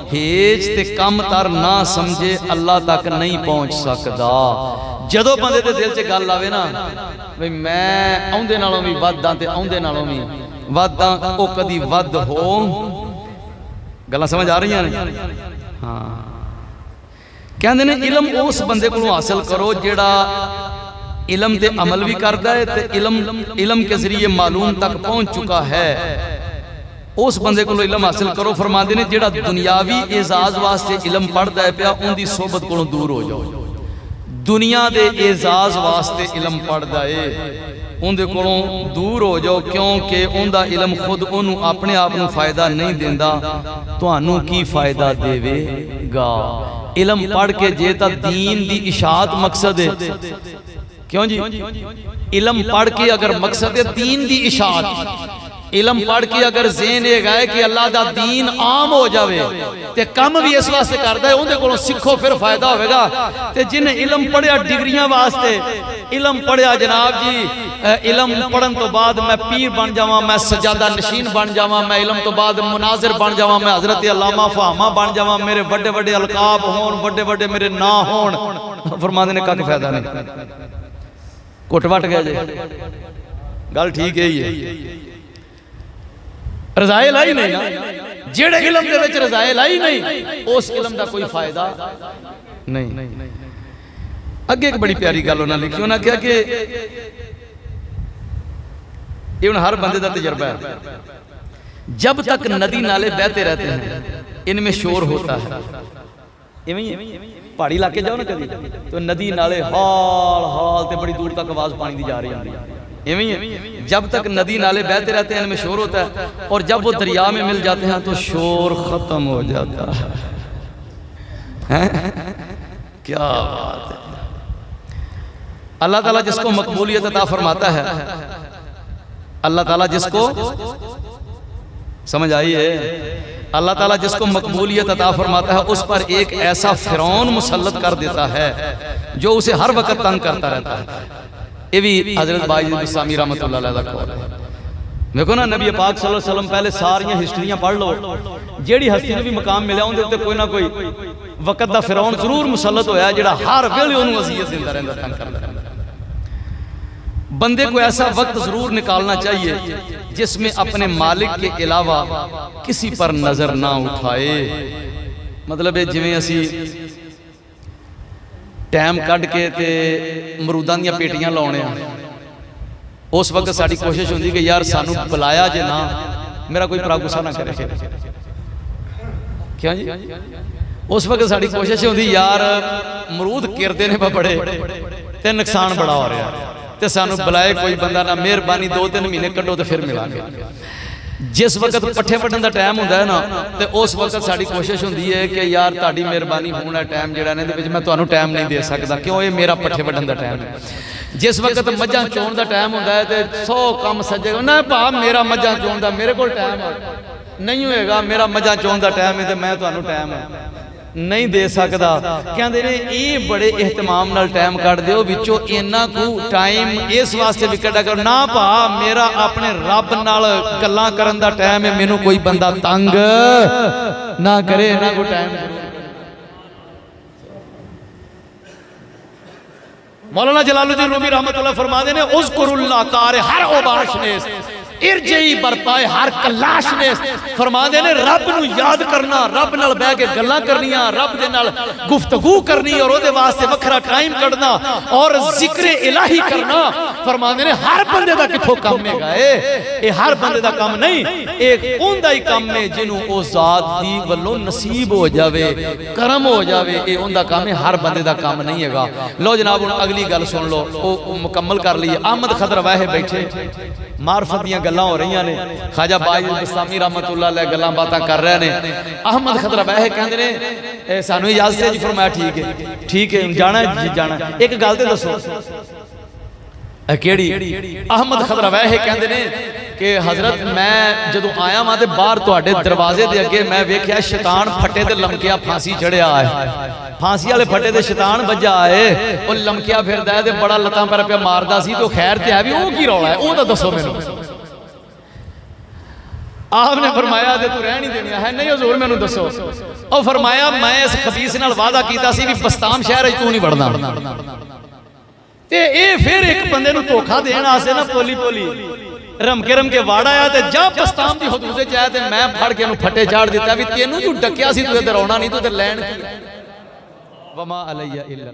हेज ते कम तर ना समझे अल्लाह तक नहीं पहुंच सकदा। जदों बंदे दे दिल च गल आवे ना भी मैं आउंदे नालों भी वध हां ते आउंदे नालों भी वध हां, ओ कदी वध हो। गल्लां समझ आ रही ने? हाँ कहंदे ने इलम उस बंदे कोलों हासिल करो जेड़ा इलम ते अमल भी करता है ते इलम के जरिए मालूम तक पहुंच चुका है। उस बंदे को इलम हासिल करो। फरमाते ने जेड़ा दुनियावी एजाज वास्ते इलम पढ़ता है पिया उनकी सोबत को दूर हो जाओ। दुनिया के एजाज वास्ते इलम पढ़ता है उनके कोलों दूर हो जाओ, क्योंकि उनका इलम खुद उन्होंने अपने आप को फायदा नहीं देता, तुहानू की फायदा देवेगा। इलम पढ़ के जे तां दीन दी इशाअत मकसद है, क्यों जी? इलम पढ़ के अगर मकसद है दीन दी इशाअत, इलम पढ़ के अगर ज़हन ये है कि अल्लाह दा दीन आम हो जाए ते कम भी इस वास्ते करता है, उनके कोलों सीखो फिर फायदा होगा। ते जिन्हें इलम पढ़िया डिग्रियां वास्ते, इलम पढ़िया जनाब जी इलम पढ़न तो बाद मैं पीर बन जावां, मैं सजादा नशीन बन जावां, मैं इलम तो बाद मुनाजिर बन जावां, मैं हजरत अल्लामा फहामा बन जावां, मेरे बड़े बड़े अलकाब होन, बड़े बड़े मेरे ना होन, फरमाते ने कख फायदा नहीं। घुट वट गया जी, गल ठीक है। रजाए लाई नहीं ना, जेड़े इलम दे विच रजाए लाई नहीं उस इलम दा कोई फायदा नहीं। अगे एक बड़ी प्यारी गल उन्होंने लिखी, उन्होंने कहा कि ये हर बंदे का तजर्बा है, जब तक नदी नाले बहते रहते हैं इनमें शोर होता है। पहाड़ी इलाके जाओ ना कभी तो नदी नाले हाल हाल ते बड़ी दूर तक आवाज पानी दी जा रही है। इवें है, जब तक नदी नाले बहते रहते हैं इनमें शोर होता है, और जब वो दरिया में मिल जाते हैं तो शोर खत्म हो जाता है। क्या बात है। अल्लाह ताला जिसको मकबूलियत अता फरमाता है, अल्लाह ताला जिसको, समझ आई है, अल्लाह ताला जिसको मकबूलियत अता फरमाता है उस पर एक ऐसा फिरौन मुसल्लत कर देता है जो उसे हर वक्त तंग करता रहता है। ये भी हजरत बाइज़ बिस्तामी रहमतुल्लाह अलैह दा कौल है। देखो ना नबी पाक सल्लल्लाहु अलैहि वसल्लम पहले सारियां हिस्ट्रियां पढ़ लो, जेड़ी हस्ती ने भी मकाम मिला उनके उत्ते कोई ना कोई वक्त दा फिरौन जरूर मुसल्लत होया जेड़ा हर वेले उन्होंने अज़ियत देंदा रहंदा, तंग करदा रहंदा। बंदे को ऐसा वक्त जरूर निकालना चाहिए जिसमें अपने मालिक के अलावा किसी पर नजर ना उठाए। मतलब जिवें असी टाइम कढ़ के ते मरूदां दी पेटियां लाउणे आ, उस वक्त साडी कोशिश होंदी कि यार सानू बुलाया जे ना, मेरा कोई भरा गुस्सा ना करे। क्या जी? उस वक्त साडी कोशिश होंदी यार मरूद किरदे ने बड़े ते नुकसान बड़ा हो रहा है, ते सानू बुलाए कोई बंदा ना, मेहरबानी 2-3 महीने कड्डो तो फिर मिलांगे। जिस वक्त पट्ठे वड्डण दा टाइम होंदा है ना, तो उस वक्त साडी कोशिश होंदी है कि यार तुहाडी मेहरबानी होना टाइम जिहड़ा ने दे विच मैं तुहानू टाइम नहीं दे सकदा, क्यों ये मेरा पट्ठे वड्डण दा टाइम है। जिस वक्त मझां चोण दा टाइम होंदा है तो 100 काम सजेगा ना, भा मेरा मझां चोण दा मेरे कोल टाइम नहीं होएगा, मेरा मझां चोण दा टाइम है तो मैं तुहानू टाइम नहीं दे सकदा। कहंदे ने ये बड़े एहतमाम नाल टाइम कट दिओ, विचों इन्ना कु टाइम इस वास्ते भी कड्डा करो ना, भा मेरा अपने रब नाल गल्लां करन दा टाइम है, मैनू कोई बंदा तंग ना करे, ना कोई टाइम। मौलाना जलालुद्दीन रूमी रहमतुल्लाह फरमाते ने उज़कुरुल्लाह कार हर ओबाश ने इरजई बरपाए हर कलाश ने। फरमाते ने रब नू याद करना, रब नाल बह के गल्लां करनियां, रब दे नाल गुफ्तगू करनी और ओदे वास्ते वखरा टाइम कढना और जिक्र इलाही करना। फरमाते ने हर बंदे दा किथों काम हैगा, ये हर बंदे दा काम नहीं, एक उंदा ही काम है जिन्हों ओ जात दी वल्लों नसीब हो जावे, करम हो जावे, ये उंदा काम है, हर बंदे दा काम नहीं हैगा। लो जनाब हुण अगली गल सुन लो, ओ मुकम्मल कर लीए। अहमद खदर वाहे बैठे, मार्फत दीयां गल्लां हो रही ने, ख्वाजा बाइज़ बिस्तामी रहमतुल्लाह अलैह गल्लां बातां कर रहे ने। अहमद खदर वाहे कहंदे ने सानू इजाजत है जी, फरमाया ठीक है जाना जी जाना। एक गल ते दसो केड़ी? अहमद खदर वाहे कहंदे ने कि हजरत मैं जदों आया वां ते बाहर तुहाडे दरवाजे दे अगे मैं वेख्या शैतान फट्टे ते लमकिया फांसी चढ़िया है, फांसी वाले फट्टे ते शैतान बजा है, वो लमकिया फिरदा है ते बड़ा लत्तां पैर पे मारदा सी, तो खैर ते है भी वो की रौला है, वो तो दसो मैनूं। आपने फरमाया ते तू रह नहीं देनी है नहीं हजूर मैनू दसो और फरमाया मैं इस खबीस नाल वादा कीता सी भी बस्ताम शहर तू नहीं बढ़ना ते ए फिर एक बंदे नू धोखा देण आसे ना पोली पोली रम के वाड़ आया ते जा बस्ताम दी हदूद च आया ते मैं फड़ के इहनू फटे चाड़ दिता भी तेनू तू डकिया सी तू इधर आउणा नहीं तू इधर लैण की वमा अलैया इल्ला